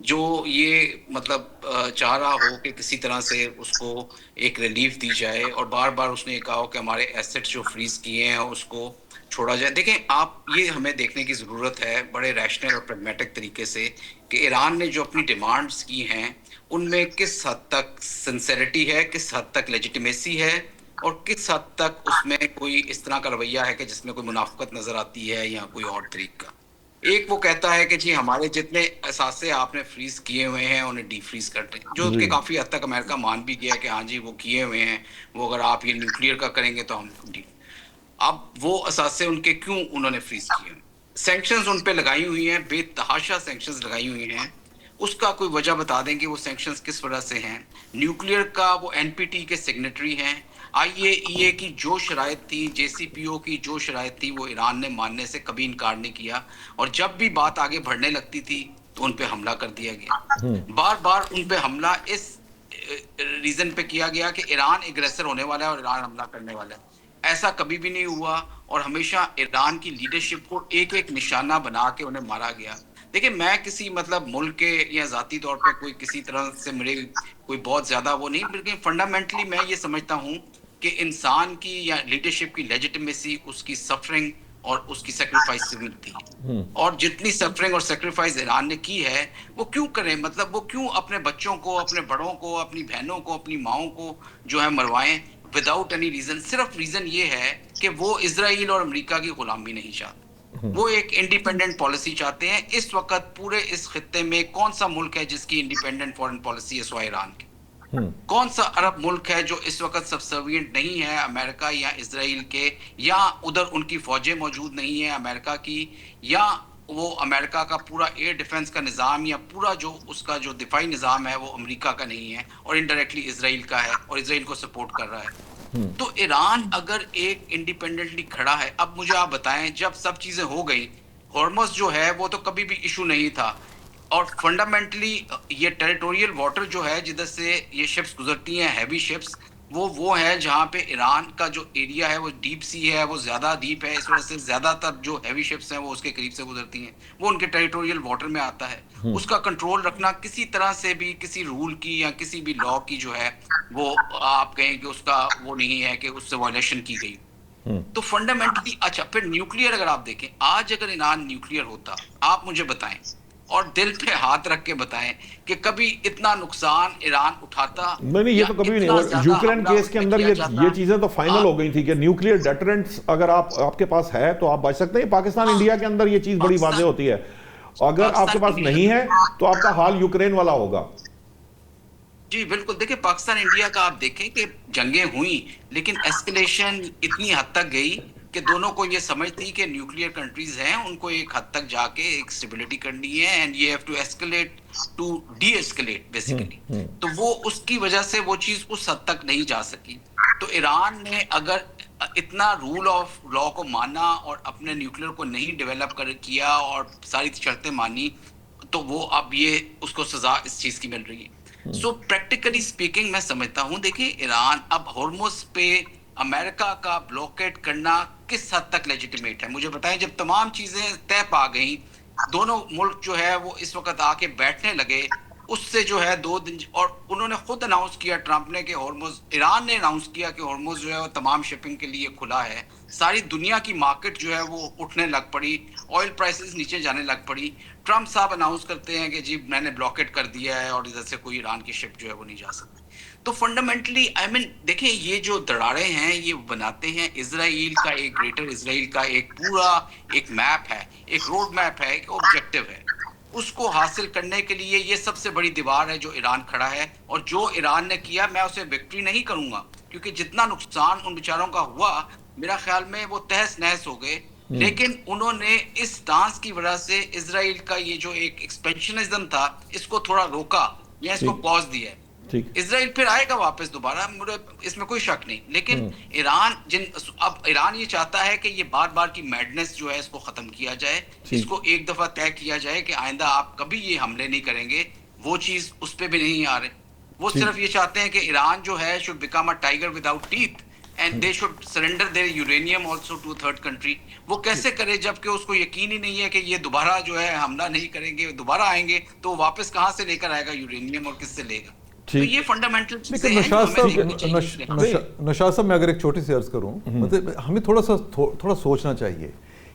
جو یہ مطلب چاہ رہا ہو کہ کسی طرح سے اس کو ایک ریلیف دی جائے, اور بار بار اس نے یہ کہا ہو کہ ہمارے ایسٹس جو فریز کیے ہیں اس کو چھوڑا جائے. دیکھیں آپ, یہ ہمیں دیکھنے کی ضرورت ہے بڑے ریشنل اور پریگمیٹک طریقے سے کہ ایران نے جو اپنی ڈیمانڈز کی ہیں ان میں کس حد تک سنسیریٹی ہے, کس حد تک لیجیٹیمیسی ہے, اور کس حد تک اس میں کوئی اس طرح کا رویہ ہے کہ جس میں کوئی منافقت نظر آتی ہے یا کوئی اور طریقہ. ایک وہ کہتا ہے کہ جی ہمارے جتنے اثاثے آپ نے فریز کیے ہوئے ہیں انہیں ڈی فریز کر دیں, جو کہ کافی حد تک امریکہ مان بھی گیا کہ ہاں جی وہ کیے ہوئے ہیں, وہ اگر آپ یہ نیوکلیئر کا کریں گے تو ہم اب وہ اثاثے ان کے کیوں انہوں نے فریز کیے ہیں. سینکشنز ان پہ لگائی ہوئی ہیں, بے تحاشا سینکشنز لگائی ہوئی ہیں, اس کا کوئی وجہ بتا دیں کہ وہ سینکشنز کس وجہ سے ہیں. نیوکلیئر کا وہ NPT کے سگنیٹری ہیں, IAEA کی جو شرائط تھی, JCPOA کی جو شرائط تھی, وہ ایران نے ماننے سے کبھی انکار نہیں کیا, اور جب بھی بات آگے بڑھنے لگتی تھی تو ان پہ حملہ کر دیا گیا. بار بار ان پہ حملہ اس ریزن پہ کیا گیا کہ ایران اگریسر ہونے والا ہے اور ایران حملہ کرنے والا ہے. ایسا کبھی بھی نہیں ہوا, اور ہمیشہ ایران کی لیڈرشپ کو ایک ایک نشانہ بنا کے انہیں مارا گیا. دیکھیں میں کسی مطلب ملک کے یا ذاتی طور پہ کوئی کسی طرح سے میرے کوئی بہت زیادہ وہ نہیں, بلکہ فنڈامنٹلی میں یہ سمجھتا ہوں کہ انسان کی یا لیڈرشپ کی لیجیٹیمیسی اس کی سفرنگ اور اس کی سیکریفائس سے ملتی ہے. اور جتنی سفرنگ اور سیکریفائس ایران نے کی ہے وہ کیوں کریں, مطلب وہ کیوں اپنے بچوں کو, اپنے بڑوں کو, اپنی بہنوں کو, اپنی ماؤں کو جو ہے مروائیں وداؤٹ اینی ریزن. صرف ریزن یہ ہے کہ وہ اسرائیل اور امریکہ کی غلامی نہیں چاہتے, وہ ایک انڈیپینڈنٹ پالیسی چاہتے ہیں. اس وقت پورے اس خطے میں کون سا ملک ہے جس کی انڈیپینڈنٹ فارن پالیسی ہے سوائے ایران کی؟ کون سا عرب ملک ہے جو اس وقت سبسروینٹ نہیں ہے امریکہ یا اسرائیل کے, یا ادھر ان کی فوجیں موجود نہیں ہیں امریکہ کی, یا وہ امریکہ کا پورا ایئر ڈیفنس کا نظام یا پورا جو اس کا جو دفاعی نظام ہے وہ امریکہ کا نہیں ہے اور انڈائریکٹلی اسرائیل کا ہے اور اسرائیل کو سپورٹ کر رہا ہے. تو ایران اگر ایک انڈیپینڈنٹلی کھڑا ہے, اب مجھے آپ بتائیں جب سب چیزیں ہو گئی, ہارمز جو ہے وہ تو کبھی بھی ایشو نہیں تھا, اور فنڈامنٹلی یہ ٹیریٹوریل واٹر جو ہے جدھر سے یہ شپس گزرتی ہیں, ہیوی شپس, وہ ہے جہاں پہ ایران کا جو ایریا ہے وہ ڈیپ سی ہے, وہ زیادہ ڈیپ ہے, اس وجہ سے زیادہ تر جو ہیوی شپس ہیں وہ اس کے قریب سے گزرتی ہیں, وہ ان کے ٹیریٹوریل واٹر میں آتا ہے. اس کا کنٹرول رکھنا کسی طرح سے بھی, کسی رول کی یا کسی بھی لا کی جو ہے وہ آپ کہیں کہ اس کا وہ نہیں ہے کہ اس سے وائلیشن کی گئی. تو فنڈامنٹلی اچھا پھر نیوکلیئر اگر آپ دیکھیں, آج اگر ایران نیوکلیئر ہوتا, آپ مجھے بتائیں اور دل پہ ہاتھ رکھ کے بتائیں کہ کبھی اتنا نقصان ایران اٹھاتا؟ نہیں یہ تو کبھی نہیں. یوکرین کیس کے اندر یہ چیزیں تو فائنل ہو گئی تھی کہ نیوکلیئر ڈیٹرنٹس اگر آپ کے پاس ہے تو آپ بچ سکتے ہیں. پاکستان انڈیا کے اندر یہ چیز بڑی واضح ہوتی ہے, اگر آپ کے پاس نہیں ہے تو آپ کا حال یوکرین والا ہوگا. جی بالکل. دیکھیں پاکستان انڈیا کا آپ دیکھیں کہ جنگیں ہوئیں لیکن ایسکلیشن اتنی حد تک گئی کہ دونوں کو یہ سمجھ تھی کہ نیوکلیئر کنٹریز ہیں, ان کو ایک حد تک جا کے ایک اسٹیبلٹی کرنی ہے, and you have to escalate to deescalate basically. تو وہ اس کی وجہ سے وہ چیز اس حد تک نہیں جا سکی. تو ایران نے اگر اتنا رول آف لا کو مانا اور اپنے نیوکلیئر کو نہیں ڈیولپ کیا اور ساری شرطیں مانی, تو وہ اب یہ اس کو سزا اس چیز کی مل رہی ہے. سو پریکٹیکلی اسپیکنگ میں سمجھتا ہوں, دیکھیں ایران اب ہارموز پہ امریکہ کا بلاکیٹ کرنا کس حد تک لیجیٹیمیٹ ہے, مجھے بتائیں. جب تمام چیزیں طے پا گئیں, دونوں ملک جو ہے وہ اس وقت آ کے بیٹھنے لگے, اس سے جو ہے 2 دن, اور انہوں نے خود اناؤنس کیا ٹرمپ نے کہ ہارموز, ایران نے اناؤنس کیا کہ ہارموز جو ہے وہ تمام شپنگ کے لیے کھلا ہے. ساری دنیا کی مارکیٹ جو ہے وہ اٹھنے لگ پڑی, آئل پرائسز نیچے جانے لگ پڑی. ٹرمپ صاحب اناؤنس کرتے ہیں کہ جی میں نے بلاکیٹ کر دیا ہے اور ادھر سے کوئی ایران کی شپ جو ہے وہ نہیں جا سکتی. تو فنڈامنٹلی دیکھیں یہ جو دراڑیں ہیں یہ بناتے ہیں اسرائیل کا, ایک گریٹر اسرائیل کا ایک پورا ایک میپ ہے, ایک روڈ میپ ہے, ایک آبجیکٹو ہے. اس کو حاصل کرنے کے لیے یہ سب سے بڑی دیوار ہے جو ایران کھڑا ہے, اور جو ایران نے کیا میں اسے وکٹری نہیں کروں گا, کیونکہ جتنا نقصان ان بیچاروں کا ہوا میرا خیال میں وہ تہس نہس ہو گئے. لیکن انہوں نے اس ڈانس کی وجہ سے اسرائیل کا یہ جو ایک ایکسپینشنزم تھا اس کو تھوڑا روکا یا اس کو پاز دیا ہے. اسرائیل پھر آئے گا واپس دوبارہ, مجھے اس میں کوئی شک نہیں. لیکن ایران اب ایران یہ چاہتا ہے کہ یہ بار بار کی میڈنس جو ہے اس کو ختم کیا جائے, اس کو ایک دفعہ طے کیا جائے کہ آئندہ آپ کبھی یہ حملے نہیں کریں گے. وہ چیز اس پہ بھی نہیں آ رہے. وہ صرف یہ چاہتے ہیں کہ ایران جو ہے should become a tiger without teeth and they should surrender their uranium also to a third country. وہ کیسے کرے جب کہ اس کو یقین ہی نہیں ہے کہ یہ دوبارہ جو ہے حملہ نہیں کریں گے, دوبارہ آئیں گے تو وہ واپس کہاں سے لے کر آئے گا یورینیم اور کس سے لے گا. تو یہ فنڈامنٹل چیزیں ہیں. نشاط صاحب میں اگر ایک چھوٹی سی عرض کروں, مطلب ہمیں تھوڑا سوچنا چاہیے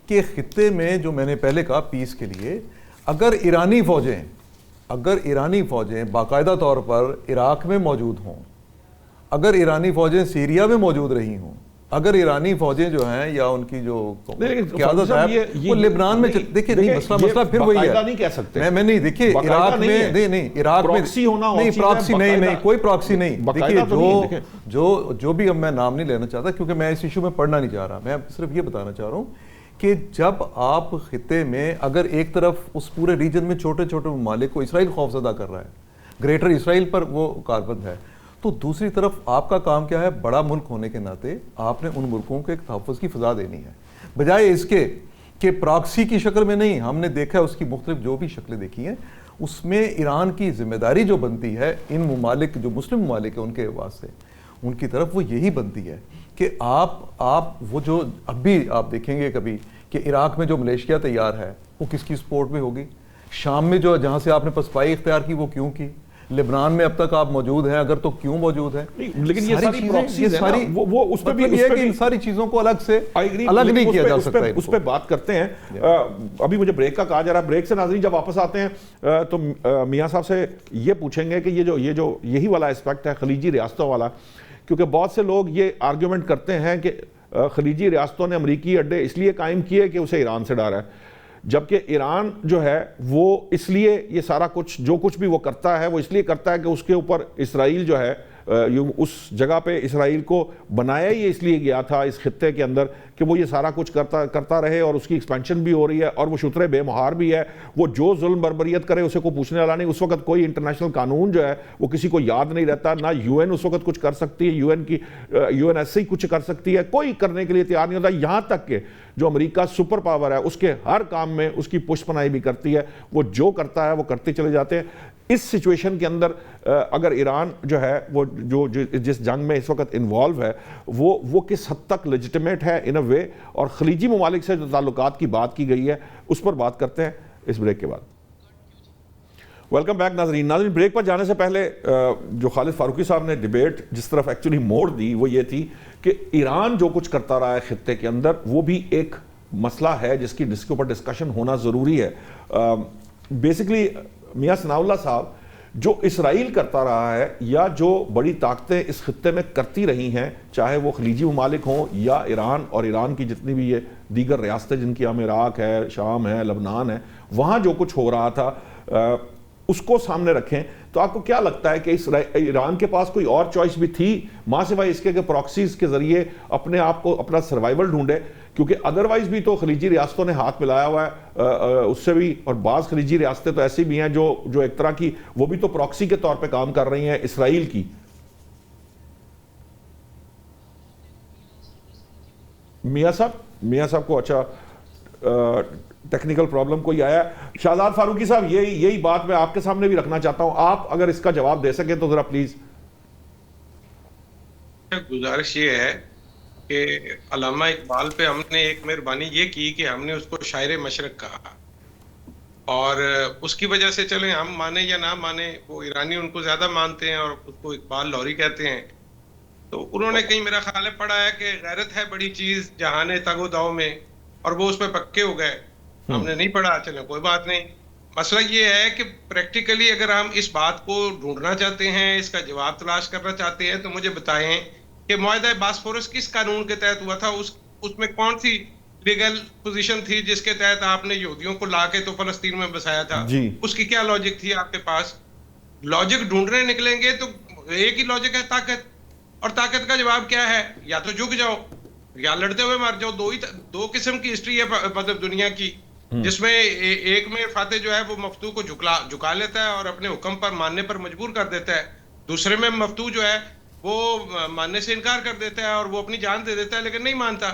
کہ خطے میں جو میں نے پہلے کہا پیس کے لیے اگر ایرانی فوجیں باقاعدہ طور پر عراق میں موجود ہوں, اگر ایرانی فوجیں سیریا میں موجود رہی ہوں, اگر ایرانی فوجیں جو ہیں یا ان کی جو قیادت ہے وہ لبنان میں, دیکھیں مسئلہ پھر وہی ہے. نہیں کہہ سکتے میں نہیں, دیکھیں عراق میں نہیں, عراق میں نہیں, پراکسی نہیں, کوئی پراکسی نہیں. دیکھیے جو بھی اب میں نام نہیں لینا چاہتا کیونکہ میں اس ایشو میں پڑھنا نہیں چاہ رہا, میں صرف یہ بتانا چاہ رہا ہوں کہ جب آپ خطے میں اگر ایک طرف اس پورے ریجن میں چھوٹے چھوٹے ممالک کو اسرائیل خوف زدہ کر رہا ہے, گریٹر اسرائیل پر وہ کاربند ہے, تو دوسری طرف آپ کا کام کیا ہے, بڑا ملک ہونے کے ناطے آپ نے ان ملکوں کو ایک تحفظ کی فضا دینی ہے, بجائے اس کے کہ پراکسی کی شکل میں نہیں. ہم نے دیکھا ہے اس کی مختلف جو بھی شکلیں دیکھی ہیں, اس میں ایران کی ذمہ داری جو بنتی ہے ان ممالک جو مسلم ممالک ہیں ان کے واسطے, ان کی طرف وہ یہی بنتی ہے کہ آپ وہ جو اب بھی آپ دیکھیں گے کبھی کہ عراق میں جو ملیشیا تیار ہے وہ کس کی سپورٹ میں ہوگی, شام میں جو جہاں سے آپ نے پسپائی اختیار کی وہ کیوں کی, لبنان میں اب تک آپ موجود ہیں اگر تو کیوں موجود ہیں. لیکن یہ ساری پراکسیز ہیں وہ اس پہ بھی یہ کہ ان ساری چیزوں کو الگ نہیں کیا جا سکتا. اس پہ بات کرتے ہیں. ابھی مجھے بریک کا کہا جا رہا ہے, بریک سے ناظرین جب واپس آتے ہیں تو میاں صاحب سے یہ پوچھیں گے کہ یہی والا اسپیکٹ ہے خلیجی ریاستوں والا, کیونکہ بہت سے لوگ یہ آرگیومنٹ کرتے ہیں کہ خلیجی ریاستوں نے امریکی اڈے اس لیے قائم کیے کہ اسے ایران سے ڈر ہے, جبکہ ایران جو ہے وہ اس لیے یہ سارا کچھ جو کچھ بھی وہ کرتا ہے وہ اس لیے کرتا ہے کہ اس کے اوپر اسرائیل جو ہے اس جگہ پہ اسرائیل کو بنایا ہی اس لیے گیا تھا اس خطے کے اندر کہ وہ یہ سارا کچھ کرتا رہے, اور اس کی ایکسپینشن بھی ہو رہی ہے اور وہ شترے بے مہار بھی ہے. وہ جو ظلم بربریت کرے اسے کوئی پوچھنے والا نہیں. اس وقت کوئی انٹرنیشنل قانون جو ہے وہ کسی کو یاد نہیں رہتا, نہ یو این اس وقت کچھ کر سکتی ہے, یو این ایس سی کچھ کر سکتی ہے, کوئی کرنے کے لیے تیار نہیں ہوتا. یہاں تک کہ جو امریکہ سپر پاور ہے اس کے ہر کام میں اس کی پشت پناہی بھی کرتی ہے, وہ جو کرتا ہے وہ کرتے چلے جاتے ہیں. اس سچویشن کے اندر اگر ایران جو ہے وہ جو جس جنگ میں اس وقت انوالو ہے وہ کس حد تک لیجیٹیمیٹ ہے ان اے وے, اور خلیجی ممالک سے جو تعلقات کی بات کی گئی ہے اس پر بات کرتے ہیں اس بریک کے بعد. ویلکم بیک ناظرین. بریک پر جانے سے پہلے جو خالد فاروقی صاحب نے ڈیبیٹ جس طرف ایکچولی موڑ دی وہ یہ تھی کہ ایران جو کچھ کرتا رہا ہے خطے کے اندر وہ بھی ایک مسئلہ ہے جس کے اوپر ڈسکشن ہونا ضروری ہے. بیسکلی میاں ثناء اللہ صاحب جو اسرائیل کرتا رہا ہے یا جو بڑی طاقتیں اس خطے میں کرتی رہی ہیں, چاہے وہ خلیجی ممالک ہوں یا ایران اور ایران کی جتنی بھی یہ دیگر ریاستیں جن کی ہم عراق ہے, شام ہے, لبنان ہے, وہاں جو کچھ ہو رہا تھا اس کو سامنے رکھیں, تو آپ کو کیا لگتا ہے کہ ایران کے پاس کوئی اور چوائس بھی تھی ماں سوائے اس کے کہ پراکسیز کے ذریعے اپنے آپ کو اپنا سروائیول ڈھونڈے؟ کیونکہ ادروائز بھی تو خلیجی ریاستوں نے ہاتھ ملایا ہوا ہے اس سے بھی، اور بعض خلیجی ریاستیں تو ایسی بھی ہیں جو ایک طرح کی وہ بھی تو پراکسی کے طور پہ کام کر رہی ہیں اسرائیل کی. میاں صاحب کو اچھا ٹیکنیکل پرابلم کوئی آیا ہے. شہزاد فاروقی صاحب یہی بات میں آپ کے سامنے بھی رکھنا چاہتا ہوں، آپ اگر اس کا جواب دے سکیں تو ذرا پلیز. گزارش یہ ہے کہ علامہ اقبال پہ ہم نے ایک مہربانی یہ کی کہ ہم نے اس کو شاعر مشرق کہا، اور اس کی وجہ سے چلیں ہم مانے یا نہ مانے، وہ ایرانی ان کو زیادہ مانتے ہیں اور اس کو اقبال لاہوری کہتے ہیں. تو انہوں نے کہیں میرا خیال ہے پڑھا ہے کہ غیرت ہے بڑی چیز جہاں تگ و داؤ میں، اور وہ اس پہ پکے ہو گئے. ہم نے نہیں پڑھا، چلیں کوئی بات نہیں. مسئلہ یہ ہے کہ پریکٹیکلی اگر ہم اس بات کو ڈھونڈنا چاہتے ہیں، اس کا جواب تلاش کرنا چاہتے ہیں، تو مجھے بتائیں کہ معاہدہ باسفورس کس قانون کے تحت ہوا تھا؟ اس میں کون سی لیگل پوزیشن تھی جس کے تحت آپ نے یہودیوں کو لا کے تو فلسطین میں بسایا تھا؟ اس کی کیا لاجک تھی آپ کے پاس؟ لاجک ڈھونڈنے نکلیں گے تو ایک ہی لاجک ہے، طاقت. اور طاقت کا جواب کیا ہے؟ یا تو جھک جاؤ یا لڑتے ہوئے مر جاؤ. دو قسم کی ہسٹری ہے مطلب دنیا کی، جس میں ایک میں فاتح جو ہے وہ مفتو کو جھکا لیتا ہے اور اپنے حکم پر ماننے پر مجبور کر دیتا ہے. دوسرے میں مفتو جو ہے وہ ماننے سے انکار کر دیتا ہے اور وہ اپنی جان دے دیتا ہے لیکن نہیں مانتا.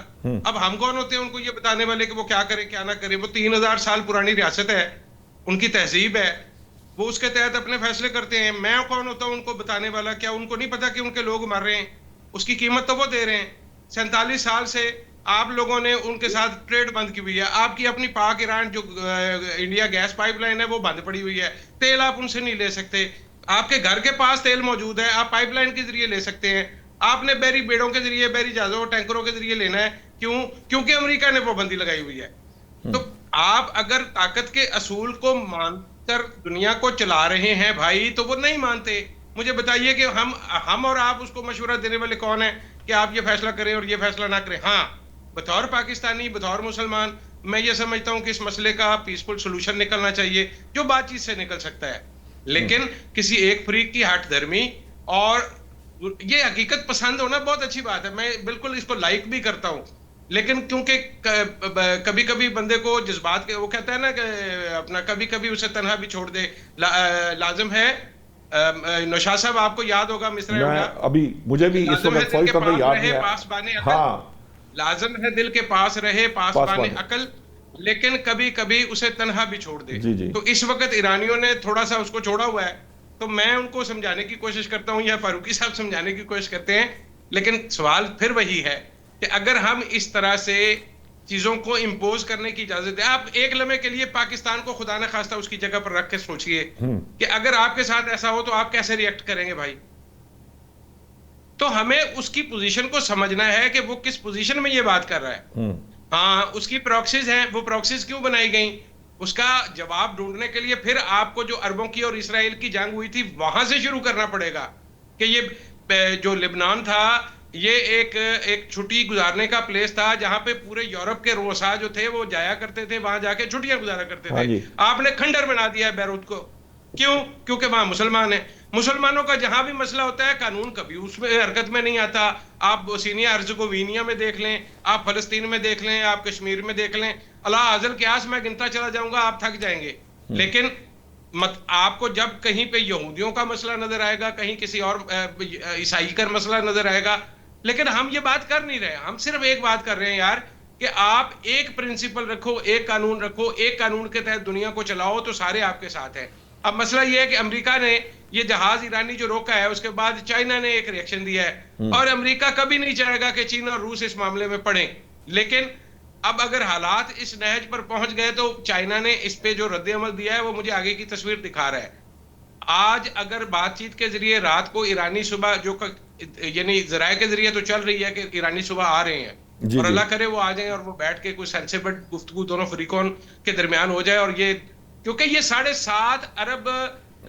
اب ہم کون ہوتے ہیں ان کو یہ بتانے والے کہ وہ کیا کرے کیا نہ کرے؟ وہ 3000 سال پرانی ریاست ہے، ان کی تہذیب ہے، وہ اس کے تحت اپنے فیصلے کرتے ہیں. میں کون ہوتا ہوں ان کو بتانے والا؟ کیا ان کو نہیں پتا کہ ان کے لوگ مر رہے ہیں؟ اس کی قیمت تو وہ دے رہے ہیں. 47 سال سے آپ لوگوں نے ان کے ساتھ ٹریڈ بند کی ہوئی ہے. آپ کی اپنی پاک ایران جو انڈیا گیس پائپ لائن ہے وہ بند پڑی ہوئی ہے. تیل آپ ان سے نہیں لے سکتے. آپ کے گھر کے پاس تیل موجود ہے، آپ پائپ لائن کے ذریعے لے سکتے ہیں. آپ نے بحری بیڑوں کے ذریعے، بحری جہازوں ٹینکروں کے ذریعے لینا ہے. کیونکہ امریکہ نے پابندی لگائی ہوئی ہے. تو آپ اگر طاقت کے اصول کو مان کر دنیا کو چلا رہے ہیں بھائی، تو وہ نہیں مانتے. مجھے بتائیے کہ ہم اور آپ اس کو مشورہ دینے والے کون ہیں کہ آپ یہ فیصلہ کریں اور یہ فیصلہ نہ کریں؟ ہاں، بطور پاکستانی، بطور مسلمان، میں یہ سمجھتا ہوں کہ اس مسئلے کا پیسفل سولوشن نکلنا چاہیے جو بات چیت سے نکل سکتا ہے. لیکن کسی ایک فریق کی ہٹ دھرمی اور یہ حقیقت پسند ہونا بہت اچھی بات ہے، میں بالکل اس کو لائک بھی کرتا ہوں. لیکن کیونکہ کبھی کبھی بندے کو جذبات کے، وہ کہتا ہے نا کہ اپنا کبھی کبھی اسے تنہا بھی چھوڑ دے. لازم ہے، نوشاد صاحب آپ کو یاد ہوگا مصرع ابھی مجھے بھی اس وقت فوری طور پہ یاد ہے. ہاں، لازم ہے دل کے پاس رہے پاسبان عقل، لیکن کبھی کبھی اسے تنہا بھی چھوڑ دے. تو اس وقت ایرانیوں نے تھوڑا سا اس کو چھوڑا ہوا ہے، تو میں ان کو سمجھانے کی کوشش کرتا ہوں یا فاروقی صاحب سمجھانے کی کوشش کرتے ہیں. لیکن سوال پھر وہی ہے کہ اگر ہم اس طرح سے چیزوں کو امپوز کرنے کی اجازت دیں، آپ ایک لمحے کے لیے پاکستان کو خدا نہ خواستہ اس کی جگہ پر رکھ کے سوچئے کہ اگر آپ کے ساتھ ایسا ہو تو آپ کیسے ریئیکٹ کریں گے بھائی. تو ہمیں اس کی پوزیشن کو سمجھنا ہے کہ وہ کس پوزیشن میں یہ بات کر رہا ہے. ہاں، اس کی پراکسیز ہیں، وہ پراکسیز کیوں بنائی گئیں، اس کا جواب ڈھونڈنے کے لیے پھر آپ کو جو عربوں کی اور اسرائیل کی جنگ ہوئی تھی وہاں سے شروع کرنا پڑے گا کہ یہ جو لبنان تھا یہ ایک چھٹی گزارنے کا پلیس تھا جہاں پہ پورے یورپ کے رؤساء جو تھے وہ جایا کرتے تھے، وہاں جا کے چھٹیاں گزارا کرتے تھے. آپ نے کھنڈر بنا دیا ہے بیروت کو. کیوں؟ کیونکہ وہاں مسلمان ہیں. مسلمانوں کا جہاں بھی مسئلہ ہوتا ہے قانون کبھی اس میں حرکت میں نہیں آتا. آپ بوسنیا ہرزیگووینا میں دیکھ لیں، آپ فلسطین میں دیکھ لیں، آپ کشمیر میں دیکھ لیں، اللہ حاضر قیاس میں گنتا چلا جاؤں گا، آپ تھک جائیں گے. لیکن آپ کو جب کہیں پہ یہودیوں کا مسئلہ نظر آئے گا، کہیں کسی اور عیسائی کا مسئلہ نظر آئے گا، لیکن ہم یہ بات کر نہیں رہے. ہم صرف ایک بات کر رہے ہیں یار کہ آپ ایک پرنسپل رکھو، ایک قانون رکھو، ایک قانون کے تحت دنیا کو چلاؤ تو سارے آپ کے ساتھ ہیں. اب مسئلہ یہ ہے کہ امریکہ نے یہ جہاز ایرانی جو روکا ہے اس کے بعد چائنا نے ایک ریئیکشن دیا ہے، اور امریکہ کبھی نہیں چاہے گا کہ چین اور روس اس معاملے میں پڑیں. لیکن اب اگر حالات اس نہج پر پہنچ گئے تو چائنا نے اس پہ جو رد عمل دیا ہے وہ مجھے آگے کی تصویر دکھا رہا ہے. آج اگر بات چیت کے ذریعے رات کو ایرانی صبح جو یعنی ذرائع کے ذریعے تو چل رہی ہے کہ ایرانی صبح آ رہے ہیں، اور اللہ کرے وہ آ جائیں اور وہ بیٹھ کے کوئی سینسیبل گفتگو دونوں فریقوں کے درمیان ہو جائے. اور یہ کیونکہ یہ 7.5 ارب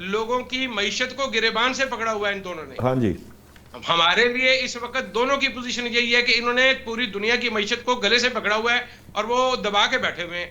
لوگوں کی معیشت کو گریبان سے پکڑا ہوا ہے ان دونوں نے. ہاں جی، ہمارے لیے اس وقت دونوں کی پوزیشن یہی ہے کہ انہوں نے پوری دنیا کی معیشت کو گلے سے پکڑا ہوا ہے اور وہ دبا کے بیٹھے ہوئے ہیں.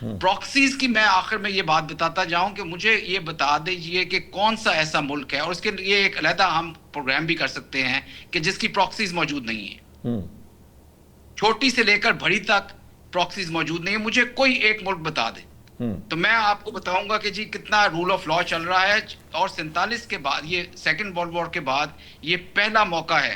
پراکسیز کی میں آخر میں یہ بات بتاتا جاؤں کہ مجھے یہ بتا دیجئے کہ کون سا ایسا ملک ہے، اور اس کے لیے ایک علیحدہ ہم پروگرام بھی کر سکتے ہیں، کہ جس کی پراکسیز موجود نہیں ہے، چھوٹی سے لے کر بڑی تک پراکسیز موجود نہیں ہے. مجھے کوئی ایک ملک بتا دے تو میں آپ کو بتاؤں گا کہ جی کتنا رول آف لا چل رہا ہے. اور 47 کے بعد، یہ سیکنڈ ورلڈ وار کے بعد یہ پہلا موقع ہے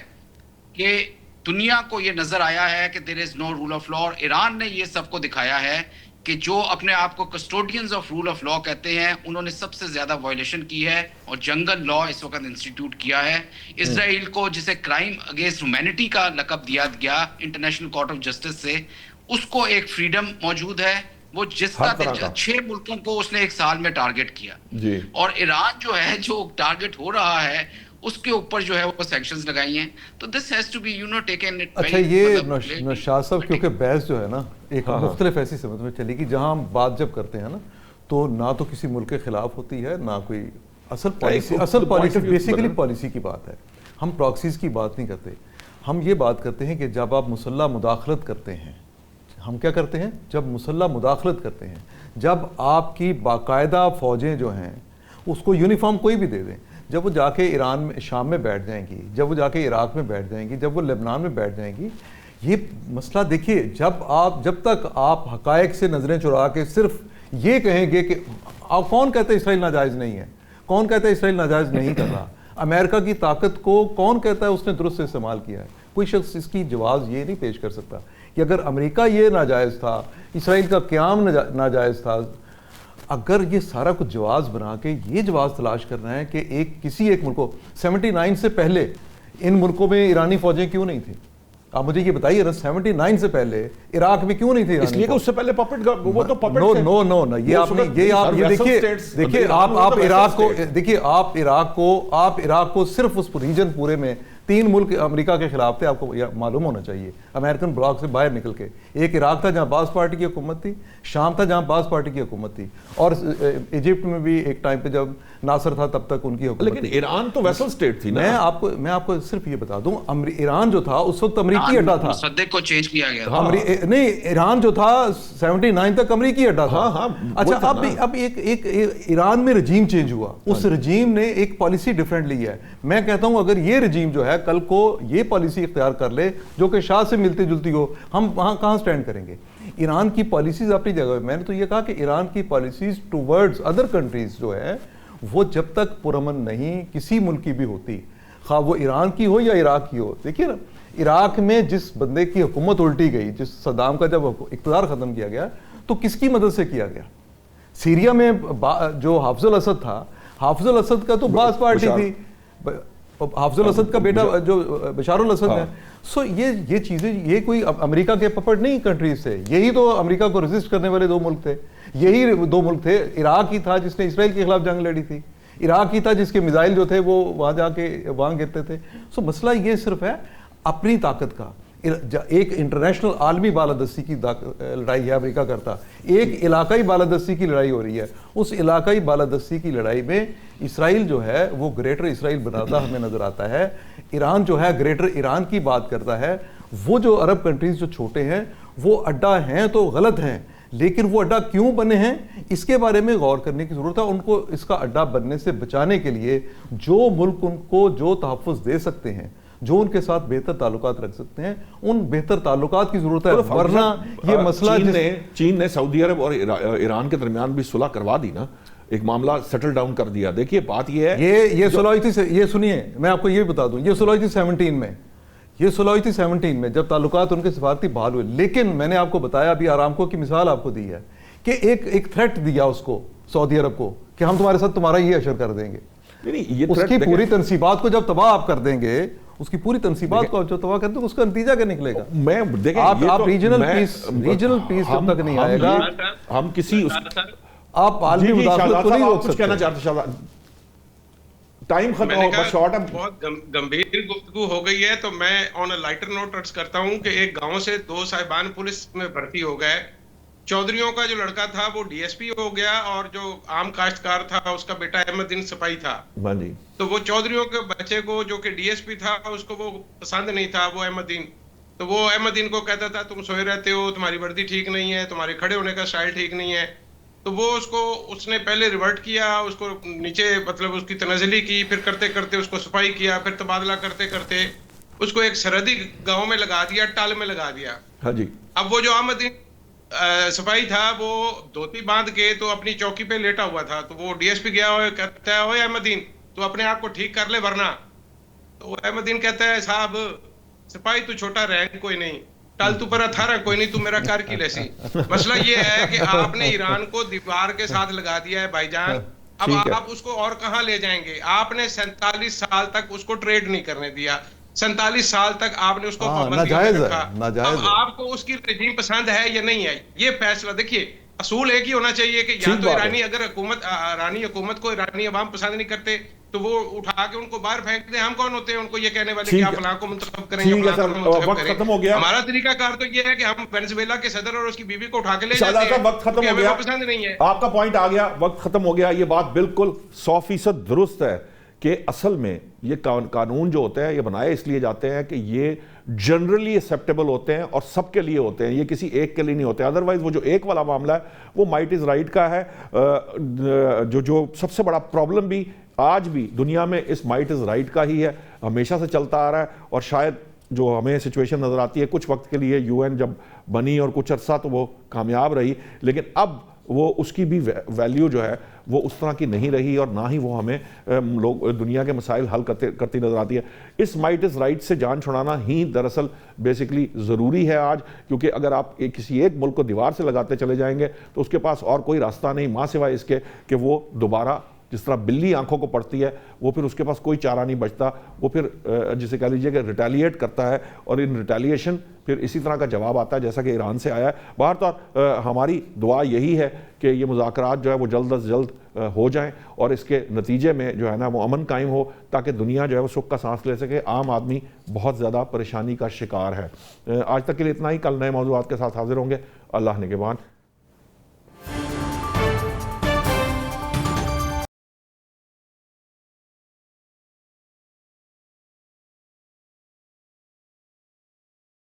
کہ دنیا کو یہ نظر آیا ہے کہ دیر از نو رول آف لا. اور ایران نے یہ سب کو دکھایا ہے کہ جو اپنے آپ کو custodians of rule of law کہتے ہیں، انہوں نے سب سے زیادہ وائلیشن کی ہے اور جنگل لا اس وقت انسٹیٹیوٹ کیا ہے. اسرائیل کو جسے کرائم اگینسٹ ہیومینٹی کا لقب دیا گیا انٹرنیشنل کورٹ آف جسٹس سے، اس کو ایک فریڈم موجود ہے، وہ جس کا 6 ملکوں کو اس نے ایک سال میں ٹارگٹ کیا. اور ایران جو ہے جو ٹارگٹ ہو رہا ہے اس کے اوپر جو ہے وہ سینکشنز لگائی ہیں. تو this has to be taken it. اچھا یہ نوشاد صاحب، کیونکہ بحث جو ہے نا ایک مختلف ایسی سمت میں چلے گی جہاں ہم بات جب کرتے ہیں نا تو نہ تو کسی ملک کے خلاف ہوتی ہے، نہ کوئی اصل پالیسی بیسیکلی پالیسی کی بات ہے. ہم پراکسیز کی بات نہیں کرتے، ہم یہ بات کرتے ہیں کہ جب آپ مسلح مداخلت کرتے ہیں، ہم کیا کرتے ہیں جب مسلح مداخلت کرتے ہیں، جب آپ کی باقاعدہ فوجیں جو ہیں اس کو یونیفارم کوئی بھی دے دیں، جب وہ جا کے ایران میں شام میں بیٹھ جائیں گی، جب وہ جا کے عراق میں بیٹھ جائیں گی، جب وہ لبنان میں بیٹھ جائیں گی، یہ مسئلہ دیکھیے جب تک آپ حقائق سے نظریں چرا کے صرف یہ کہیں گے کہ کون کہتا ہے اسرائیل ناجائز نہیں ہے، کون کہتا ہے اسرائیل ناجائز نہیں کر رہا، امریکہ کی طاقت کو کون کہتا ہے اس نے درست سے استعمال کیا ہے، کوئی شخص اس کی جواز یہ نہیں پیش کر سکتا کہ اگر امریکہ یہ ناجائز تھا، اسرائیل کا قیام ناجائز تھا. اگر یہ سارا کچھ جواز بنا کے یہ جواز تلاش کرنا ہے کہ کسی ایک ملک کو 79 سے پہلے ان ملکوں میں ایرانی فوجیں کیوں نہیں تھیں؟ آپ مجھے یہ بتائیے 79 سے پہلے عراق میں کیوں نہیں تھے؟ اس لیے کہ اس سے پہلے پپٹ وہ تو پپٹ تھے. نو یہ آپ دیکھیے آپ عراق کو صرف اس ریجن پورے میں 3 ملک امریکہ کے خلاف تھے. آپ کو معلوم ہونا چاہیے امریکن بلاک سے باہر نکل کے. ایک عراق تھا جہاں باس پارٹی کی حکومت تھی، شام تھا جہاں باس پارٹی کی حکومت تھی، اور ایجپٹ میں بھی ایک ٹائم پہ جب ناصر تھا تب تک ان کی حکومت. لیکن ایران تو ویسل اسٹیٹ تھی نا. میں آپ کو صرف یہ بتا دوں ایران جو تھا اس وقت امریکی اڈا تھا. مصدق کو چینج کیا گیا تھا. نہیں، ایران جو تھا 79 تک امریکی اڈا تھا. اچھا اب ایک ایران میں رجیم چینج ہوا، اس رجیم نے ایک پالیسی ڈیفرنٹ لی ہے. میں کہتا ہوں اگر یہ رجیم جو ہے کل کو یہ پالیسی اختیار کر لے جو کہ شاہ سے ملتی جلتی ہو، ہم وہاں کہاں سٹینڈ کریں گے؟ ایران کی پالیسیز اپنی جگہ. میں نے تو یہ کہا کہ ایران کی پالیسیز ٹوورڈز ادر کنٹریز جو ہے وہ جب تک پرامن نہیں کسی ملک کی بھی ہوتی، خواہ وہ ایران کی ہو یا عراق کی ہو. دیکھیے نا عراق میں جس بندے کی حکومت الٹی گئی، جس صدام کا جب اقتدار ختم کیا گیا تو کس کی مدد سے کیا گیا؟ سیریا میں جو حافظ الاسد تھا، حافظ الاسد کا تو باس پارٹی تھی، حافظ الاسد کا بیٹا جو بشار الاسد ہے. سو یہ چیزیں یہ کوئی امریکہ کے پپٹ نہیں کنٹریز تھے، یہی تو امریکہ کو ریزسٹ کرنے والے 2 ملک تھے. یہی 2 ملک تھے. عراق ہی تھا جس نے اسرائیل کے خلاف جنگ لڑی تھی، عراق ہی تھا جس کے میزائل جو تھے وہ وہاں جا کے وہاں گرتے تھے. سو مسئلہ یہ صرف ہے اپنی طاقت کا. ایک انٹرنیشنل عالمی بالادستی کی لڑائی ہے امریکہ کرتا، ایک علاقائی بالادستی کی لڑائی ہو رہی ہے. اس علاقائی بالادستی کی لڑائی میں اسرائیل جو ہے وہ گریٹر اسرائیل بناتا ہمیں نظر آتا ہے. ایران جو ہے گریٹر ایران کی بات کرتا ہے. وہ جو عرب کنٹریز جو چھوٹے ہیں وہ اڈا ہیں تو غلط ہیں، لیکن وہ اڈا کیوں بنے ہیں اس کے بارے میں غور کرنے کی ضرورت ہے. ان کو اس کا اڈا بننے سے بچانے کے لیے جو ملک ان کو جو تحفظ دے سکتے ہیں، جو ان کے ساتھ بہتر تعلقات رکھ سکتے ہیں، ان بہتر تعلقات کی ضرورت ہے. ورنہ یہ مسئلہ چین نے سعودی عرب اور ایران کے درمیان بھی صلح کروا دی نا، ایک معاملہ سیٹل ڈاؤن کر دیا. دیکھیے بات یہ ہے یہ صلح ہوئی تھی. یہ سنیے میں آپ کو یہ بتا دوں، یہ صلح ہوئی تھی 17 میں. یہ صلح ہوئی تھی 17 میں جب تعلقات ان کے سفارتی بحال ہوئے. لیکن میں نے آپ کو بتایا ابھی آرامکو کی مثال آپ کو دی ہے کہ ایک تھریٹ دیا اس کو سعودی عرب کو کہ ہم تمہارے ساتھ تمہارا یہ اشر کر دیں گے. اس کی پوری تنصیبات کو جب تباہ آپ کر دیں گے، اس کی پوری تنصیبات کو جو تباہ کرتے ہیں اس کا نتیجہ کیا نکلے گا؟ آپ ریجنل پیس جب تک نہیں آئے گا، ہم کسی آپ عالمی مداخلت کو نہیں روک سکتے. کہنا چاہتے شاہزاد ٹائم ختم ہو گیا، شارٹ ہے. بہت گمبھیر گفتگو ہو گئی ہے تو میں آن اے لائٹر نوٹ عرض کرتا ہوں کہ ایک گاؤں سے 2 صاحبان پولیس میں بھرتی ہو گئے. چودھریوں کا جو لڑکا تھا وہ ڈی ایس پی ہو گیا اور جو عام کاشتکار تھا اس کا بیٹا احمد دین سپاہی تھا. تو وہ چودھریوں کے بچے کو جو کہ ڈی ایس پی تھا اس کو وہ پسند نہیں تھا وہ احمد دین، تو وہ احمدین کو کہتا تھا تم سوئے رہتے ہو, تمہاری وردی ٹھیک نہیں ہے, تمہارے کھڑے ہونے کا سٹائل ٹھیک نہیں ہے. تو وہ اس نے پہلے ریورٹ کیا, اس کو نیچے مطلب اس کی تنزلی کی, پھر کرتے کرتے اس کو صفائی کیا, پھر تبادلہ کرتے کرتے اس کو ایک سرحدی گاؤں میں لگا دیا, ٹال میں لگا دیا. ہاں جی. اب وہ جو احمدین صفائی تھا وہ دھوتی باندھ کے تو اپنی چوکی پہ لیٹا ہوا تھا. تو وہ ڈی ایس پی گیا ہوئے کہتا ہے اوے احمدین تو اپنے آپ کو ٹھیک کر لے ورنہ. تو احمدین کہتا ہے صاحب سپاہی تو چھوٹا رینک کوئی نہیں, ٹال تو پر تھا کوئی نہیں, تو میرا کار کی لیسی. مسئلہ یہ ہے کہ آپ نے ایران کو دیوار کے ساتھ لگا دیا ہے بھائی جان. اب آپ اس کو اور کہاں لے جائیں گے؟ آپ نے 47 سال تک اس کو ٹریڈ نہیں کرنے دیا, 47 سال تک آپ نے اس کو پابندیوں میں رکھا. اب آپ کو اس کی رجیم پسند ہے یا نہیں ہے, یہ فیصلہ دیکھیے. اصول ایک ہی ہونا چاہیے کہ یا تو ایرانی, اگر ایرانی حکومت کو ایرانی عوام پسند نہیں کرتے تو وہ اٹھا کے ان کو باہر پھینک دیں. ہم کون ہوتے ہیں ان کو یہ کہنے والے کہ آپ فلاں کو منتخب کریں یا فلاں کو منتخب کریں؟ ہمارا طریقہ کار تو یہ ہے کہ ہم وینزویلا کے صدر اور اس کی بیوی کو اٹھا کے لے جاتے ہیں. وقت ختم ہو گیا, پسند نہیں ہے. آپ کا پوائنٹ آ گیا, وقت ختم ہو گیا. یہ بات بالکل 100% درست ہے کہ اصل میں یہ قانون جو ہوتے ہیں یہ بنائے اس لیے جاتے ہیں کہ یہ جنرلی ایکسیپٹیبل ہوتے ہیں اور سب کے لیے ہوتے ہیں, یہ کسی ایک کے لیے نہیں ہوتے. ادروائز وہ جو ایک والا معاملہ ہے وہ مائٹ از رائٹ کا ہے. جو سب سے بڑا پرابلم بھی آج بھی دنیا میں اس مائٹ از رائٹ کا ہی ہے, ہمیشہ سے چلتا آ رہا ہے. اور شاید جو ہمیں سچویشن نظر آتی ہے کچھ وقت کے لیے یو این جب بنی اور کچھ عرصہ تو وہ کامیاب رہی, لیکن اب وہ اس کی بھی ویلیو جو ہے وہ اس طرح کی نہیں رہی اور نہ ہی وہ ہمیں لوگ دنیا کے مسائل حل کرتی نظر آتی ہے. اس مائٹ از رائٹ سے جان چھڑانا ہی دراصل بیسکلی ضروری ہے آج, کیونکہ اگر آپ کسی ایک ملک کو دیوار سے لگاتے چلے جائیں گے تو اس کے پاس اور کوئی راستہ نہیں ماں سوائے اس کے کہ وہ دوبارہ جس طرح بلی آنکھوں کو پڑتی ہے وہ پھر اس کے پاس کوئی چارہ نہیں بچتا, وہ پھر جسے کہہ لیجئے کہ ریٹیلیٹ کرتا ہے اور ان ریٹیلیشن پھر اسی طرح کا جواب آتا ہے جیسا کہ ایران سے آیا ہے. بہرحال ہماری دعا یہی ہے کہ یہ مذاکرات جو ہے وہ جلد از جلد ہو جائیں اور اس کے نتیجے میں جو ہے نا وہ امن قائم ہو تاکہ دنیا جو ہے وہ سکھ کا سانس لے سکے. عام آدمی بہت زیادہ پریشانی کا شکار ہے. آج تک کے لیے اتنا ہی, کل نئے موضوعات کے ساتھ حاضر ہوں گے. اللہ نگہبان.